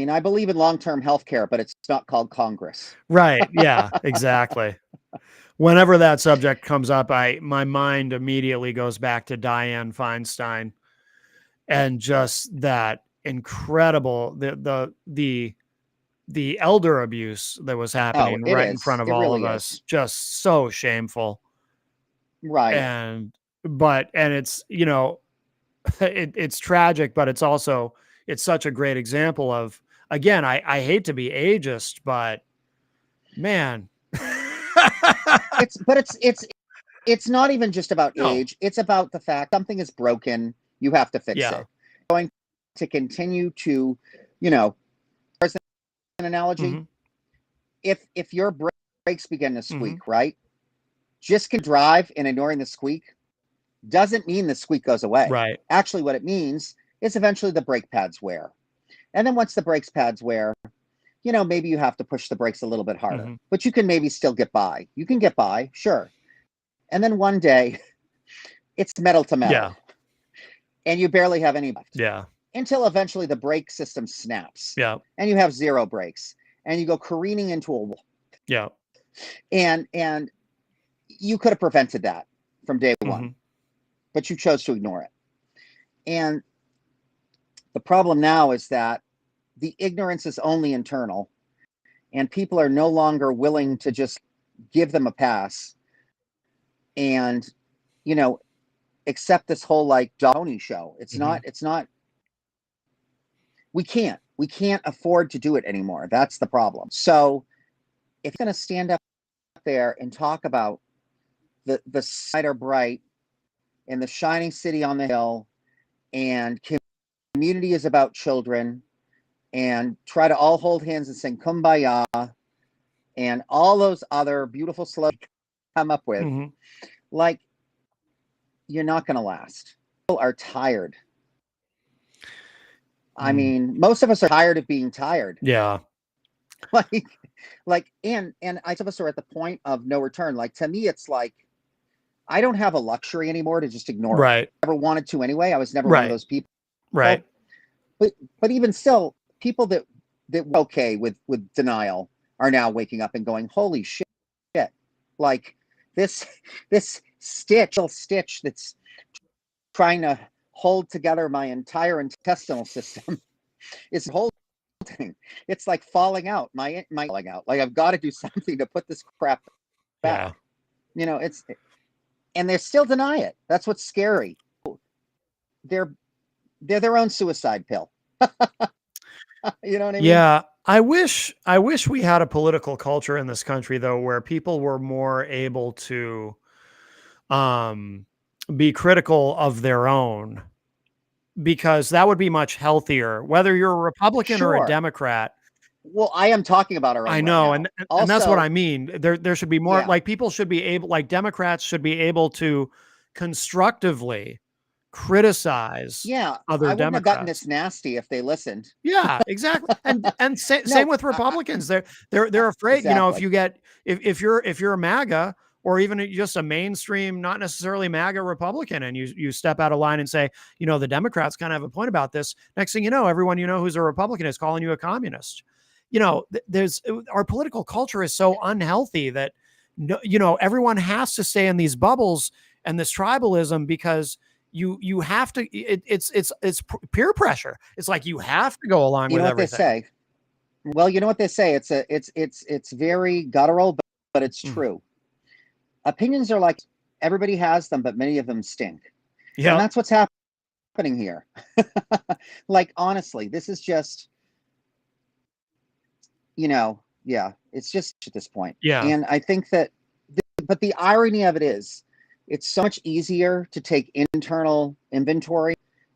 I believe in long-term health care, but it's not called Congress. Right. Yeah, exactly. Whenever that subject comes up, my mind immediately goes back to Dianne Feinstein and just that incredible, the elder abuse that was happening in front of all of us. Just so shameful. Right. And it's, you know, it's tragic, but it's such a great example of, again, I hate to be ageist, but man, it's not even just about age. It's about the fact something is broken. You have to fix it. Going to continue to, you know, there's an analogy. If your brakes begin to squeak, right? Just can drive and ignoring the squeak doesn't mean the squeak goes away. Right. Actually, what it means is eventually the brake pads wear. And then once the brake pads wear, you know, maybe you have to push the brakes a little bit harder, but you can maybe still get by. You can get by, sure. And then one day it's metal to metal. Yeah. And you barely have any left. Yeah. Until eventually the brake system snaps. Yeah. And you have zero brakes and you go careening into a wall. Yeah. And you could have prevented that from day one, but you chose to ignore it. And the problem now is that the ignorance is only internal, and people are no longer willing to just give them a pass and, you know, accept this whole like Donnie show. It's not, we can't afford to do it anymore. That's the problem. So if you're going to stand up there and talk about the side are bright and the shining city on the hill and community is about children and try to all hold hands and sing kumbaya and all those other beautiful slogans come up with, like, you're not going to last. People are tired. I mean, most of us are tired of being tired. Yeah. And I some of us are at the point of no return. Like, to me, it's like, I don't have a luxury anymore to just ignore it. I never wanted to anyway. I was never one of those people. Right. But even still, people that were okay with denial are now waking up and going, holy shit. Like this stitch that's trying to hold together my entire intestinal system is holding. It's like falling out. My falling out. Like, I've got to do something to put this crap back. You know, and they still deny it. That's what's scary. They're their own suicide pill. You know what I mean? Yeah. I wish we had a political culture in this country, though, where people were more able to be critical of their own, because that would be much healthier, whether you're a Republican or a Democrat. Well, I am talking about our own. I know. Right now. And that's what I mean. There should be more, like, people should be able, like, Democrats should be able to constructively criticize other I wouldn't Democrats. have gotten this nasty if they listened. Yeah, exactly. And same with Republicans. They're afraid, you know, if you're a MAGA, or even just a mainstream, not necessarily MAGA Republican, and you step out of line and say, you know, the Democrats kind of have a point about this. Next thing you know, everyone you know who's a Republican is calling you a communist. You know, our political culture is so unhealthy that, you know, everyone has to stay in these bubbles and this tribalism, because you have to, it's peer pressure. It's like, you have to go along with everything. They say. Well, you know what they say. It's very guttural, but it's true. Opinions are like, everybody has them, but many of them stink. Yeah. And that's what's happening here. Like, honestly, this is just, you know, it's just at this point. Yeah. And I think that, but the irony of it is, it's so much easier to take internal inventory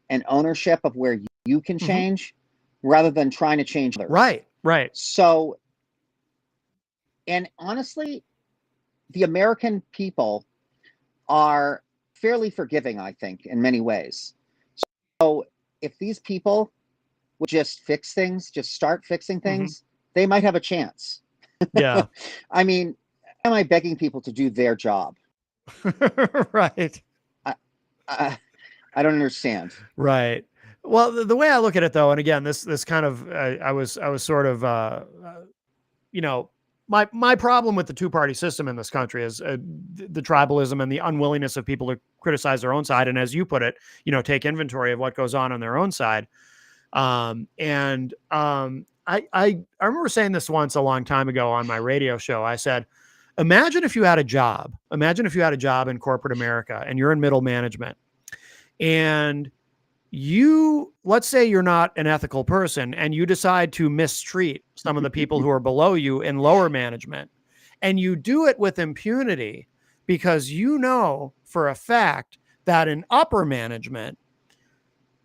and ownership of where you can change rather than trying to change others. Right. So, and honestly, the American people are fairly forgiving, I think, in many ways. So if these people would just fix things, just start fixing things, they might have a chance. Yeah. I mean, am I begging people to do their job? Right. I don't understand. Right. Well, the way I look at it, though, and again, this kind of, I was sort of, you know, my problem with the two-party system in this country is the tribalism and the unwillingness of people to criticize their own side. And as you put it, you know, take inventory of what goes on their own side. I remember saying this once a long time ago on my radio show. I said, imagine if you had a job in corporate America and you're in middle management, and let's say you're not an ethical person and you decide to mistreat some of the people who are below you in lower management, and you do it with impunity because you know for a fact that in upper management,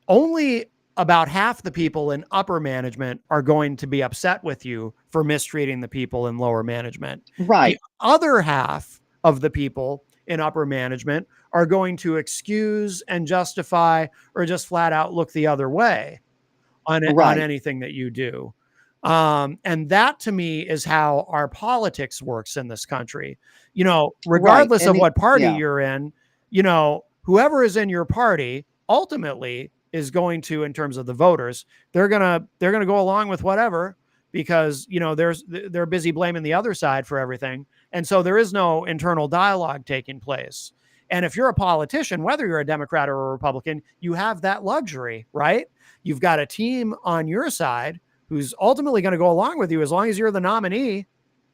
only about half the people in upper management are going to be upset with you for mistreating the people in lower management. Right. The other half of the people in upper management are going to excuse and justify or just flat out look the other way on anything that you do. And that, to me, is how our politics works in this country. You know, regardless of what party you're in, you know, whoever is in your party ultimately is going to, in terms of the voters, they're gonna go along with whatever, because, you know, they're busy blaming the other side for everything. And so there is no internal dialogue taking place. And if you're a politician, whether you're a Democrat or a Republican, you have that luxury, right? You've got a team on your side who's ultimately going to go along with you as long as you're the nominee,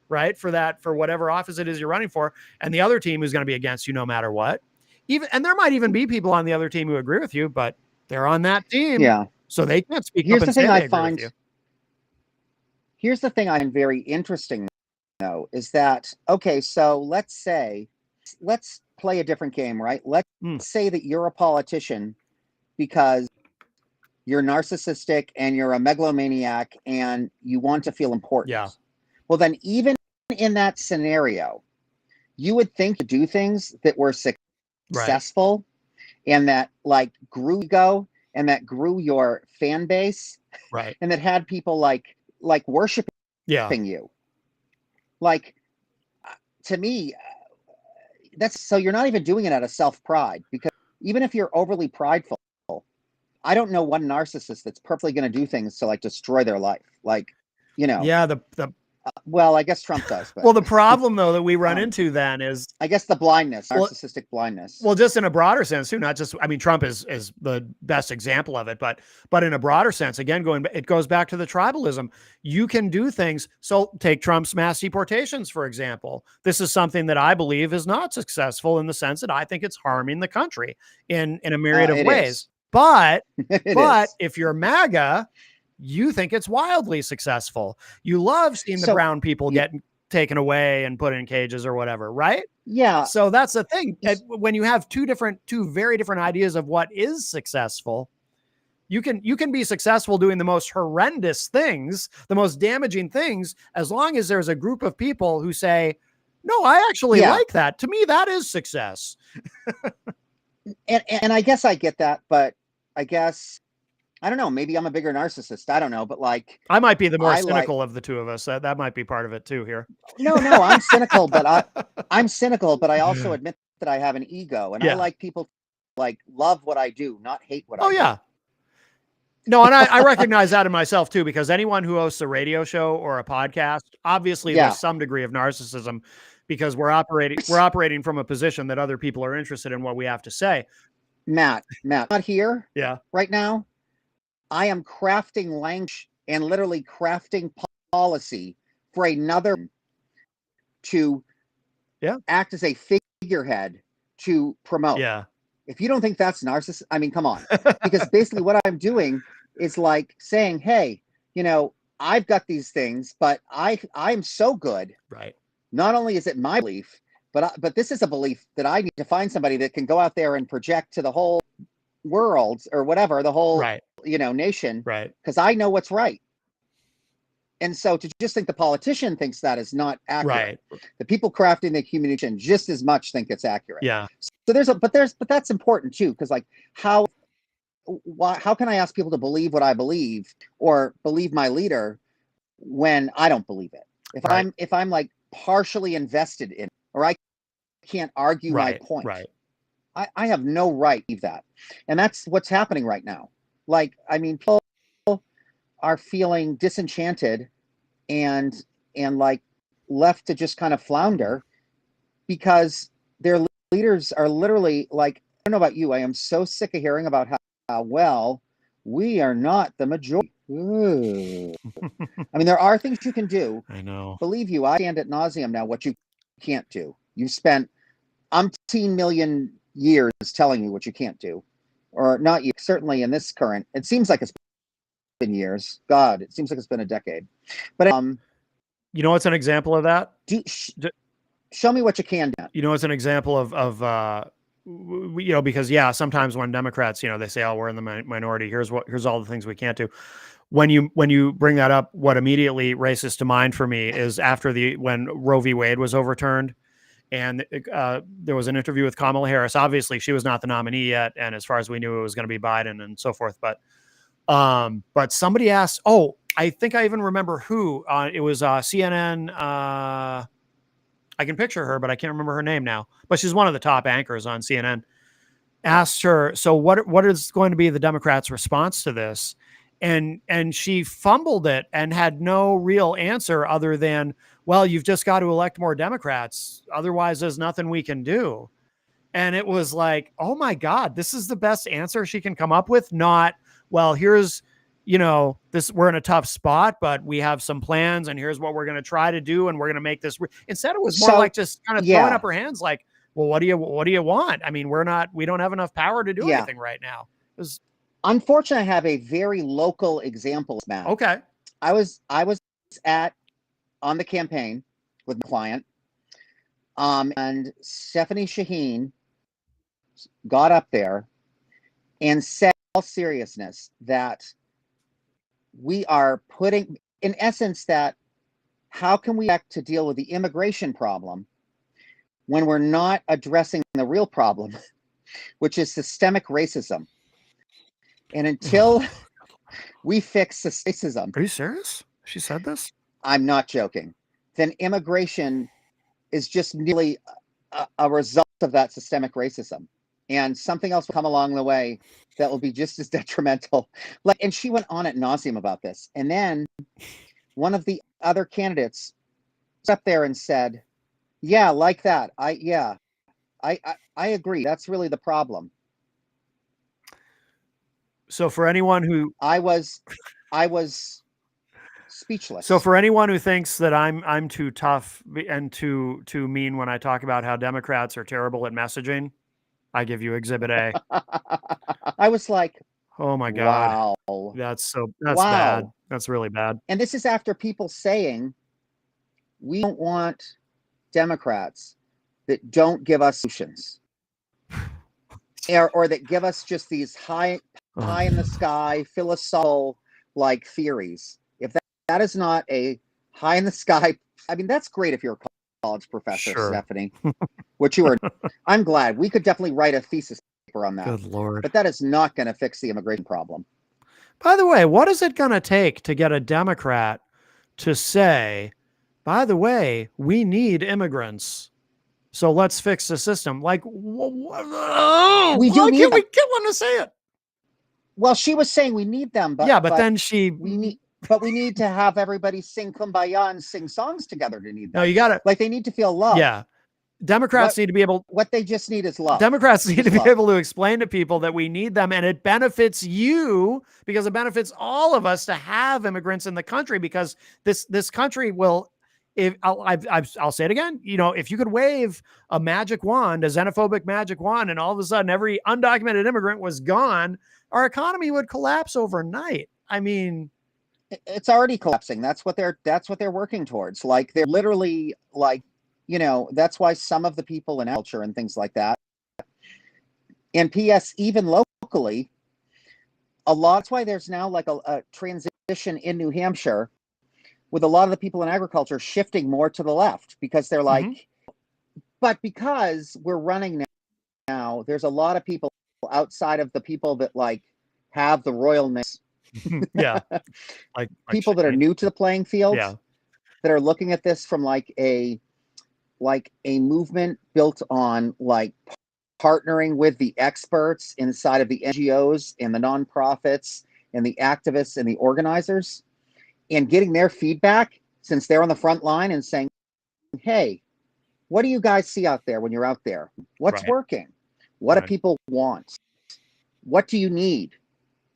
right? For whatever office it is you're running for, and the other team who's going to be against you no matter what. And there might even be people on the other team who agree with you, but they're on that team. Yeah. So they can't speak up and say they agree with you. Here's the thing I find very interesting, though, is that, okay, so let's play a different game, right? Let's say that you're a politician because you're narcissistic and you're a megalomaniac and you want to feel important. Yeah. Well, then even in that scenario, you would think to do things that were successful, right, and that like grew ego and that grew your fan base, right, and that had people like worshiping you. Like, to me, that's so you're not even doing it out of self-pride, because even if you're overly prideful, I don't know one narcissist that's perfectly going to do things to like destroy their life. Like, you know. Yeah. Well, I guess Trump does. But. Well, the problem though that we run into then is, I guess, the blindness, narcissistic blindness. Well, just in a broader sense too, not just, I mean, Trump is the best example of it, but in a broader sense, again, it goes back to the tribalism. You can do things. So take Trump's mass deportations, for example. This is something that I believe is not successful in the sense that I think it's harming the country in a myriad of ways. But if you're MAGA, you think it's wildly successful. You love seeing the brown people getting taken away and put in cages or whatever, right? Yeah. So that's the thing. When you have two very different ideas of what is successful, you can be successful doing the most horrendous things, the most damaging things, as long as there's a group of people who say, no, I actually like that. To me, that is success. and I guess I get that, but I guess, I don't know, maybe I'm a bigger narcissist. I don't know, but like, I might be the more cynical of the two of us. That might be part of it too here. No, I'm cynical, but I'm cynical, but I also admit that I have an ego, and I like people like love what I do, not hate what I do. Oh yeah. No, and I recognize that in myself too, because anyone who hosts a radio show or a podcast, obviously there's some degree of narcissism, because we're operating from a position that other people are interested in what we have to say. Matt, not here. Yeah. Right now, I am crafting language and literally crafting policy for another to act as a figurehead to promote. Yeah. If you don't think that's narcissist, I mean, come on. Because basically what I'm doing is like saying, hey, you know, I've got these things, but I'm so good. Right. Not only is it my belief, but this is a belief that I need to find somebody that can go out there and project to the whole world or whatever, the whole, nation. Right. Because I know what's right. And so to just think the politician thinks that is not accurate. Right. The people crafting the communication just as much think it's accurate. Yeah. So but that's important too, because like how can I ask people to believe what I believe or believe my leader when I don't believe it? If I'm like partially invested in it, or I can't argue my point. Right. I have no right to believe that. And that's what's happening right now. Like, I mean, people are feeling disenchanted and like left to just kind of flounder because their leaders are literally like, I don't know about you, I am so sick of hearing about how well we are not the majority. Ooh. I mean, there are things you can do. I know. Believe you, I stand ad nauseum now what you can't do. You've spent umpteen million years telling you what you can't do. Or not you, certainly in this current, it seems like it's been years. God, it seems like it's been a decade. But you know what's an example of that? Show me what you can do. You know, it's an example of because sometimes when Democrats, they say, oh, we're in the minority. Here's all the things we can't do. When you bring that up, what immediately races to mind for me is when Roe v. Wade was overturned, and there was an interview with Kamala Harris. Obviously, she was not the nominee yet, and as far as we knew, it was going to be Biden and so forth. But somebody asked, I think I even remember who. It was CNN. I can picture her, but I can't remember her name now. But she's one of the top anchors on CNN. Asked her, so what is going to be the Democrats' response to this? And she fumbled it and had no real answer other than, well, you've just got to elect more Democrats. Otherwise, there's nothing we can do. And it was like, oh my God, this is the best answer she can come up with. Not, well, here's we're in a tough spot, but we have some plans and here's what we're going to try to do. And we're going to make this. Instead, it was more like just kind of throwing up her hands like, well, what do you want? I mean, we don't have enough power to do anything right now. Unfortunately, I have a very local example, Matt. Okay. I was on the campaign with my client, and Stephanie Shaheen got up there and said, in all seriousness, that we are putting, in essence, that how can we act to deal with the immigration problem when we're not addressing the real problem, which is systemic racism? And until we fix the racism. Are you serious? She said this? I'm not joking. Then immigration is just merely a result of that systemic racism. And something else will come along the way that will be just as detrimental. And she went on ad nauseum about this. And then one of the other candidates was up there and said, yeah, like that. I agree. That's really the problem. So for anyone who I was speechless. So for anyone who thinks that I'm too tough and too mean when I talk about how Democrats are terrible at messaging, I give you Exhibit A. I was like, oh my God. Wow. That's bad. That's really bad. And this is after people saying we don't want Democrats that don't give us solutions. or that give us just these high in the sky philosophical like theories. If that is not a high in the sky, I mean, that's great if you're a college professor, sure. Stephanie, which you are. I'm glad. We could definitely write a thesis paper on that. Good Lord. But that is not going to fix the immigration problem. By the way, what is it going to take to get a Democrat to say, by the way, we need immigrants, so let's fix the system? Like, we can't want to say it. Well, she was saying we need them, but but then we need to have everybody sing Kumbaya and sing songs together to need them. No, you got to, like, they need to feel love. Yeah. Democrats need to be able. What they just need is love. Democrats need to be able to explain to people that we need them, and it benefits you because it benefits all of us to have immigrants in the country, because this country will. If I'll say it again, if you could wave a magic wand, a xenophobic magic wand, and all of a sudden every undocumented immigrant was gone, our economy would collapse overnight. I mean, it's already collapsing. That's what they're working towards. Like, they're literally like, that's why some of the people in culture and things like that. And P.S. even locally, that's why there's now like a transition in New Hampshire with a lot of the people in agriculture shifting more to the left, because they're like, but because we're running now, there's a lot of people outside of the people that like have the royalness. Yeah. like people that are new to the playing field, that are looking at this from like a movement built on like partnering with the experts inside of the NGOs and the nonprofits and the activists and the organizers, and getting their feedback, since they're on the front line, and saying, hey, what do you guys see out there when you're out there? What's working? What do people want? What do you need?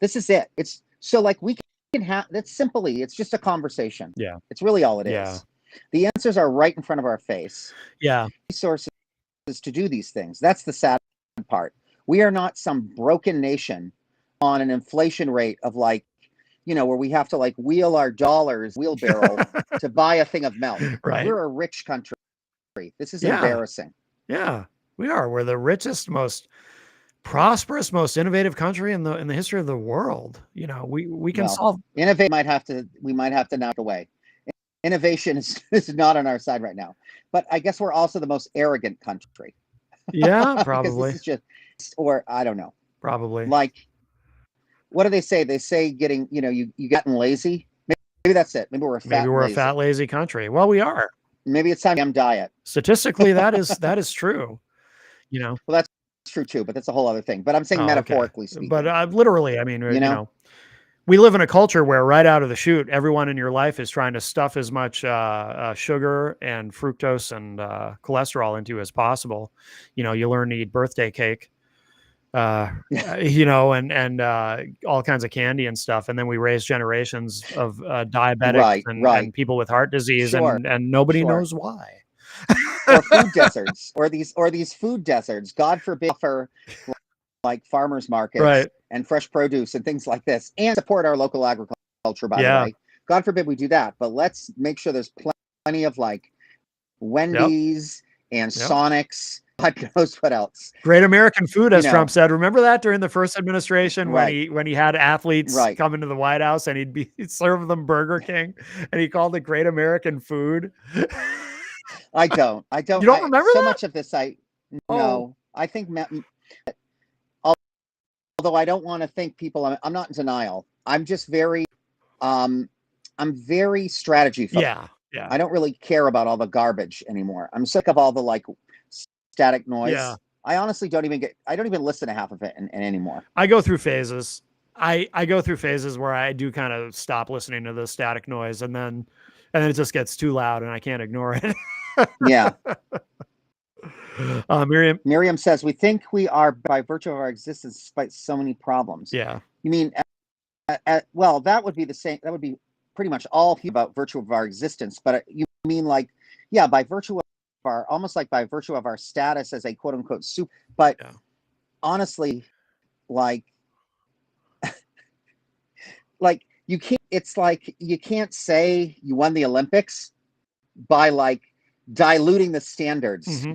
This is it. It's so like we can have, it's just a conversation. Yeah. It's really all it is. The answers are right in front of our face. Yeah. Resources to do these things. That's the sad part. We are not some broken nation on an inflation rate of like, where we have to like wheel our dollars wheelbarrow to buy a thing of milk. Right. We're a rich country. This is embarrassing. Yeah, we are. We're the richest, most prosperous, most innovative country in the history of the world. We can solve. Innovate. We might have to knock away. Innovation is not on our side right now. But I guess we're also the most arrogant country. Yeah, probably. This is or I don't know. Probably. Like, what do they say? They say getting, you gotten lazy. Maybe that's it. Maybe we're a fat, lazy country. Well, we are. Maybe it's time to diet. Statistically, that is true. Well, that's true too, but that's a whole other thing. But I'm saying metaphorically speaking. But literally, I mean, we live in a culture where right out of the chute, everyone in your life is trying to stuff as much sugar and fructose and cholesterol into as possible. You learn to eat birthday cake you know, and all kinds of candy and stuff. And then we raise generations of diabetics and people with heart disease, Sure. and nobody knows why. Or food deserts, or these food deserts. God forbid for like farmers markets and fresh produce and things like this, and support our local agriculture, by the way. God forbid we do that, but let's make sure there's plenty of like Wendy's and Sonics. God knows what else. Great American food, as Trump said. Remember that during the first administration when he had athletes come into the White House and he'd serve them Burger King, and he called it Great American food. I don't. You don't remember so that? much of this? No. I think, although I don't want to think people. I'm not in denial. I'm just very, I'm very strategy focused. Yeah. I don't really care about all the garbage anymore. I'm sick of all the like static noise. Yeah. I honestly don't even listen to half of it anymore. I go through phases. I go through phases where I do kind of stop listening to the static noise, and then it just gets too loud and I can't ignore it. Yeah. Miriam says, we think we are by virtue of our existence despite so many problems. Yeah. You mean, well, that would be the same. That would be pretty much all about virtue of our existence. But you mean like, yeah, by virtue of almost like by virtue of our status as a quote unquote super. But honestly, like, like you can't. It's like you can't say you won the Olympics by like diluting the standards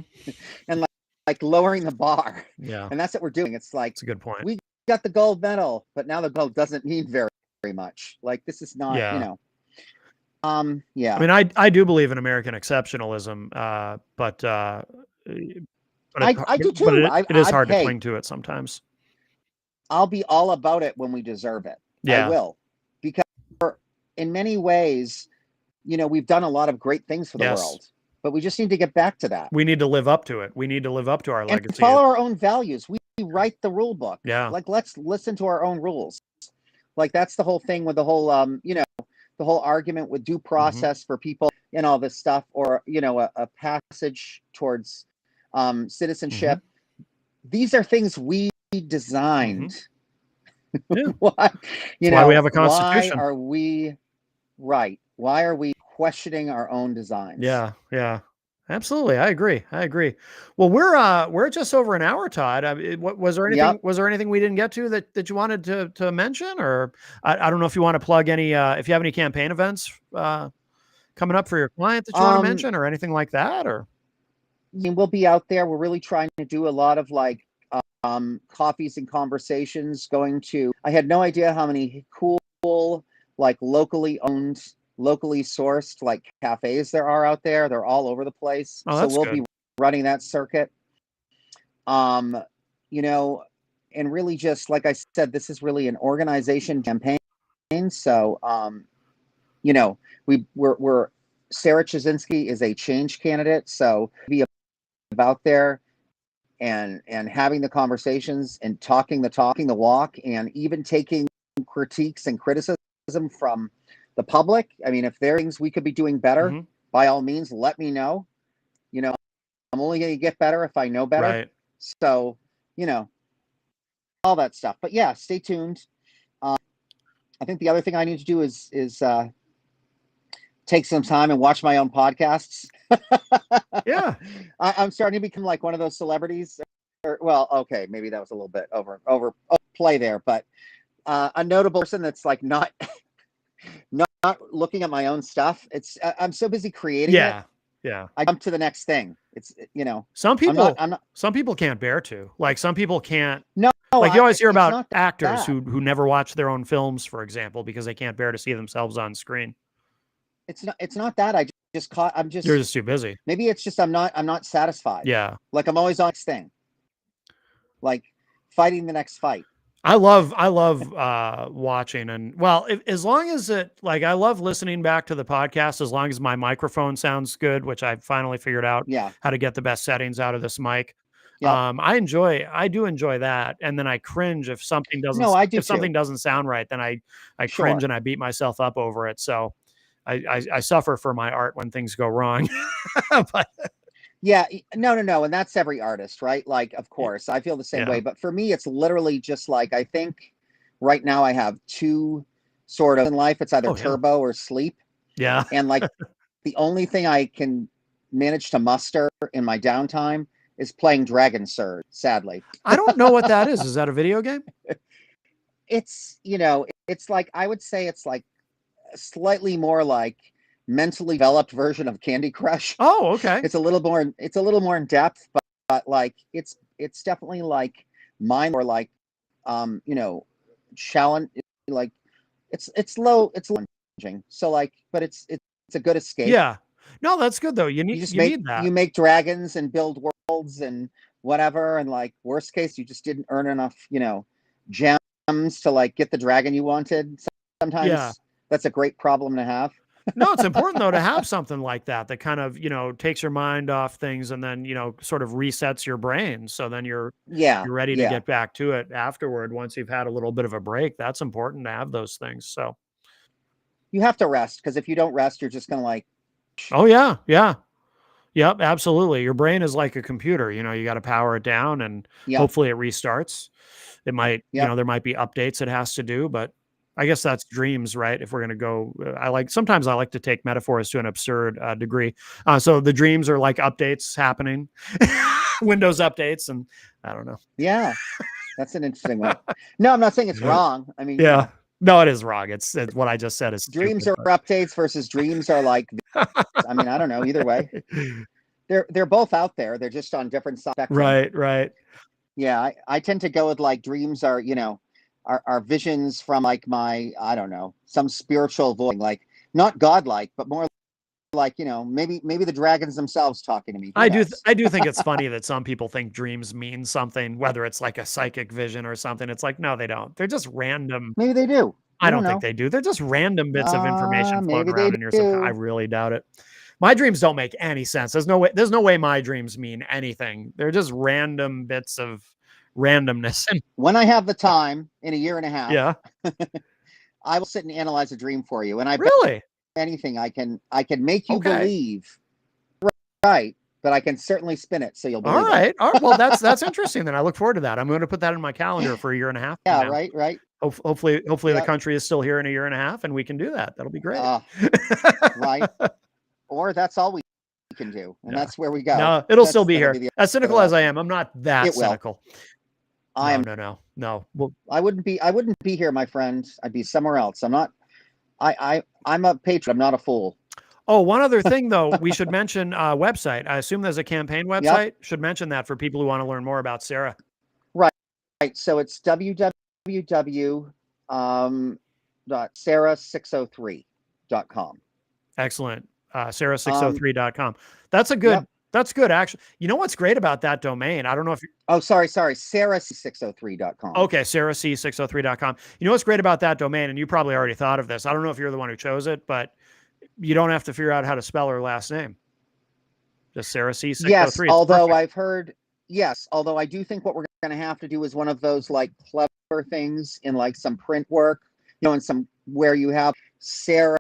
and like lowering the bar. Yeah. And that's what we're doing. It's like, it's a good point. We got the gold medal, but now the gold doesn't mean very much. Like, this is not, you know. Yeah. I mean, I do believe in American exceptionalism, but I do too. But it is hard to cling to it sometimes. I'll be all about it when we deserve it. Yeah. I will, because in many ways, you know, we've done a lot of great things for the world, but we just need to get back to that. We need to live up to it. We need to live up to our legacy. And follow our own values. We write the rule book. Yeah. Like, let's listen to our own rules. Like, that's the whole thing with the whole, you know, the whole argument with due process for people and all this stuff, or, you know, a passage towards citizenship. These are things we designed. Why, you know, why we have a constitution. Why are we Why are we questioning our own designs? Yeah. Absolutely. I agree. Well, we're just over an hour, Todd. Was there anything was there anything we didn't get to that you wanted to mention? Or I don't know if you want to plug any if you have any campaign events coming up for your client that you want to mention, or anything like that. Or I mean, we'll be out there. We're really trying to do a lot of like coffees and conversations. I had no idea how many cool, like locally owned, locally sourced like cafes there are out there. They're all over the place. So we'll be running that circuit. You know, and really just like I said, this is really an organization campaign. So you know, we're Sarah Chazinski is a change candidate. So be about there and having the conversations and talking the walk, and even taking critiques and criticism from the public. I mean, if there are things we could be doing better, by all means, let me know. You know, I'm only going to get better if I know better. Right. So, you know, all that stuff. But yeah, stay tuned. I think the other thing I need to do is take some time and watch my own podcasts. Yeah. I'm starting to become like one of those celebrities. Well, okay, maybe that was a little bit overplay there, but a notable person that's like not looking at my own stuff. I'm so busy creating it. Yeah. I jump to the next thing. It's, you know, some people can't bear to. Like, some people can't. No. Like, you always hear about actors who never watch their own films, for example, because they can't bear to see themselves on screen. It's not that. You're just too busy. Maybe it's just I'm not satisfied. Yeah. Like, I'm always on this thing. Like, fighting the next fight. I love watching, and well, as long as I love listening back to the podcast, as long as my microphone sounds good, which I finally figured out how to get the best settings out of this mic. I do enjoy that. And then I cringe if something doesn't, something doesn't sound right, then I cringe and I beat myself up over it. So I suffer for my art when things go wrong. But Yeah, no, and that's every artist, right? Like, of course, I feel the same way. But for me, it's literally just like, I think right now I have two sort of in life. It's either turbo or sleep. Yeah. And like the only thing I can manage to muster in my downtime is playing Dragon Surge, sadly. I don't know what that is. Is that a video game? It's, it's like, I would say it's like slightly more like mentally developed version of Candy Crush. Oh, okay. It's a little more in depth, but like it's definitely like mine or like challenge, like it's challenging. So like, but it's a good escape. Yeah. No, that's good though. You need that. You make dragons and build worlds and whatever, and like worst case you just didn't earn enough, gems to like get the dragon you wanted. Sometimes that's a great problem to have. No, it's important though to have something like that that kind of, takes your mind off things and then, sort of resets your brain. So then you're ready to get back to it afterward once you've had a little bit of a break. That's important to have those things. So you have to rest, because if you don't rest, you're just gonna like. Oh yeah, yeah. Yep, absolutely. Your brain is like a computer, you got to power it down and hopefully it restarts. It might, there might be updates it has to do, but I guess that's dreams, right? If we're going to go, sometimes I like to take metaphors to an absurd degree. So the dreams are like updates happening, Windows updates, and I don't know. Yeah, that's an interesting one. No, I'm not saying it's wrong. I mean, yeah. No, it is wrong. It's what I just said is dreams are updates versus dreams are like, I mean, I don't know. Either way, they're both out there. They're just on different spectrum. Right. Yeah, I tend to go with like dreams are, are visions from like my, I don't know, some spiritual voice, like not godlike, but more like, maybe the dragons themselves talking to me. I do think it's funny that some people think dreams mean something, whether it's like a psychic vision or something. It's like, no, they don't. They're just random. Maybe they do. I don't think they do. They're just random bits of information floating around in your subconscious. I really doubt it. My dreams don't make any sense. There's no way my dreams mean anything. They're just random bits of randomness. When I have the time in a year and a half, I will sit and analyze a dream for you. And I really anything I can make you believe, right? But I can certainly spin it so you'll believe. All right. Well, that's interesting. Then I look forward to that. I'm going to put that in my calendar for a year and a half. Yeah. Right. Hopefully the country is still here in a year and a half, and we can do that. That'll be great. Right. Or that's all we can do, and that's where we go. No, it'll still be here. As cynical as I am, I'm not that cynical. I am. No. Well, I wouldn't be here, my friend. I'd be somewhere else. I'm not. I'm a patriot. I'm not a fool. Oh, one other thing though, we should mention website. I assume there's a campaign website. Yep. Should mention that for people who want to learn more about Sarah. Right. So it's www.sarah603.com. Excellent. Sarah603.com. That's a good. Yep. That's good, actually. You know what's great about that domain? I don't know if you... Oh, sorry. Sarah603.com. Okay, Sarah603.com. You know what's great about that domain, and you probably already thought of this. I don't know if you're the one who chose it, but you don't have to figure out how to spell her last name. Just Sarah603. Yes, although I've heard... Yes, although I do think what we're going to have to do is one of those like clever things in like some print work, in some where you have Sarah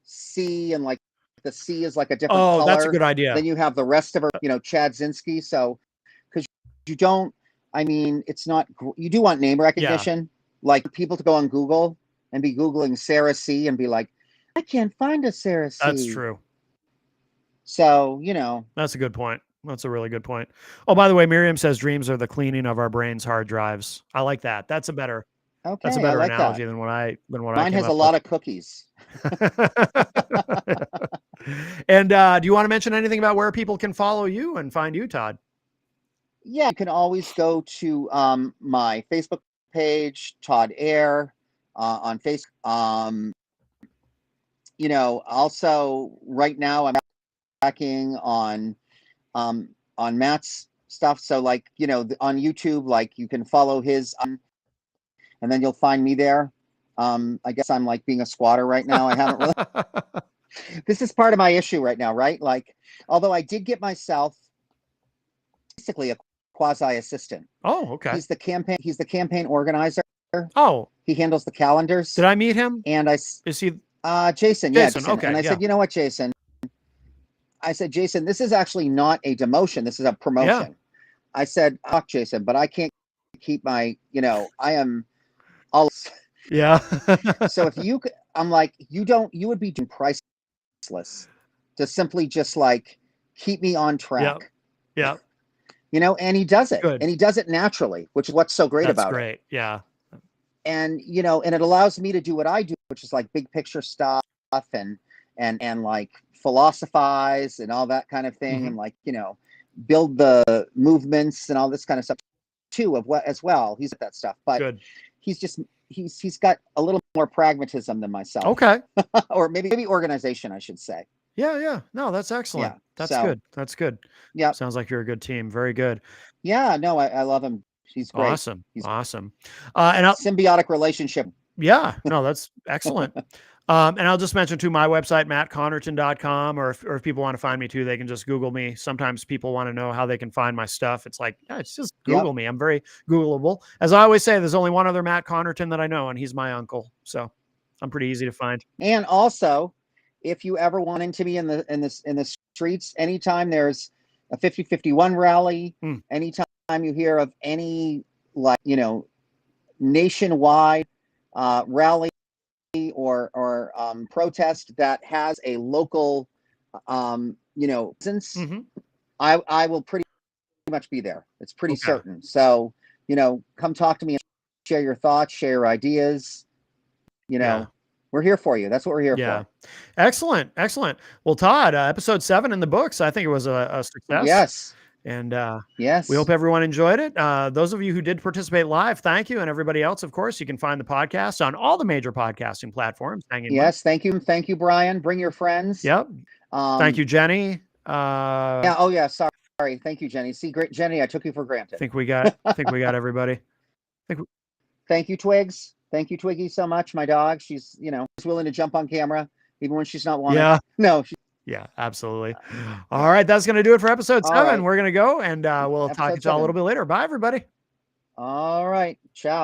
C and like the C is like a different color. Oh, that's a good idea. Then you have the rest of her, Chadzinski. So, because you don't, I mean, it's not, you do want name recognition. Like people to go on Google and be Googling Sarah C and be like, I can't find a Sarah C. That's true. So, That's a good point. That's a really good point. Oh, by the way, Miriam says dreams are the cleaning of our brains' hard drives. I like that. That's a better. Okay, that's a better analogy than what I Mine has a lot of cookies. And do you want to mention anything about where people can follow you and find you, Todd? Yeah, you can always go to my Facebook page, Todd Ayer, on Facebook. Also right now I'm tracking on Matt's stuff. So like, on YouTube, like you can follow his and then you'll find me there. I guess I'm like being a squatter right now. I haven't really. This is part of my issue right now, right? Like, although I did get myself basically a quasi assistant. Oh, okay. He's the campaign organizer. Oh, he handles the calendars. Did I meet him? And is he Jason? Yeah, Jason. Okay. And I said, you know what, Jason? I said, Jason, this is actually not a demotion. This is a promotion. Yeah. I said, fuck, Jason, but I can't keep my, I am all. Yeah. So if you could, I'm like, you would be priceless to simply just like keep me on track. Yeah. And he does it. Good. And he does it naturally, which is what's so great That's about it. great. Yeah. And and it allows me to do what I do, which is like big picture stuff and like philosophize and all that kind of thing, and like build the movements and all this kind of stuff too of what as well. He's at that stuff, but good. He's got a little more pragmatism than myself. Okay. Or maybe organization, I should say. Yeah. No, that's excellent. Yeah, That's good. That's good. Yeah. Sounds like you're a good team. Very good. Yeah, no, I love him. He's great. Awesome. He's awesome. And symbiotic relationship. Yeah, no, that's excellent. And I'll just mention too, my website, mattconnarton.com, or if people want to find me too, they can just Google me. Sometimes people want to know how they can find my stuff. It's like, yeah, it's just Google me. I'm very Googleable. As I always say, there's only one other Matt Connarton that I know, and he's my uncle. So I'm pretty easy to find. And also, if you ever want to be in the streets, anytime there's a 50-51 rally, anytime you hear of any nationwide rally or protest that has a local presence, I will pretty much be there. It's pretty certain. So come talk to me and share your thoughts, share your ideas. We're here for you. That's what we're here for. Excellent. Well, Todd, episode 7 in the books. I think it was a success. Yes. And yes, we hope everyone enjoyed it. Those of you who did participate live, thank you. And everybody else, of course, you can find the podcast on all the major podcasting platforms. Yes, thank you. Thank you, Brian. Bring your friends. Yep. Thank you, Jenny. Yeah. Oh, yeah. Sorry. Thank you, Jenny. See, great, Jenny. I took you for granted. I think we got everybody. Thank you, Twigs. Thank you, Twiggy, so much. My dog. She's willing to jump on camera even when she's not wanted. Yeah. No. Yeah, absolutely. All right. That's going to do it for episode 7. We're going to go and we'll talk to you all a little bit later. Bye, everybody. All right. Ciao.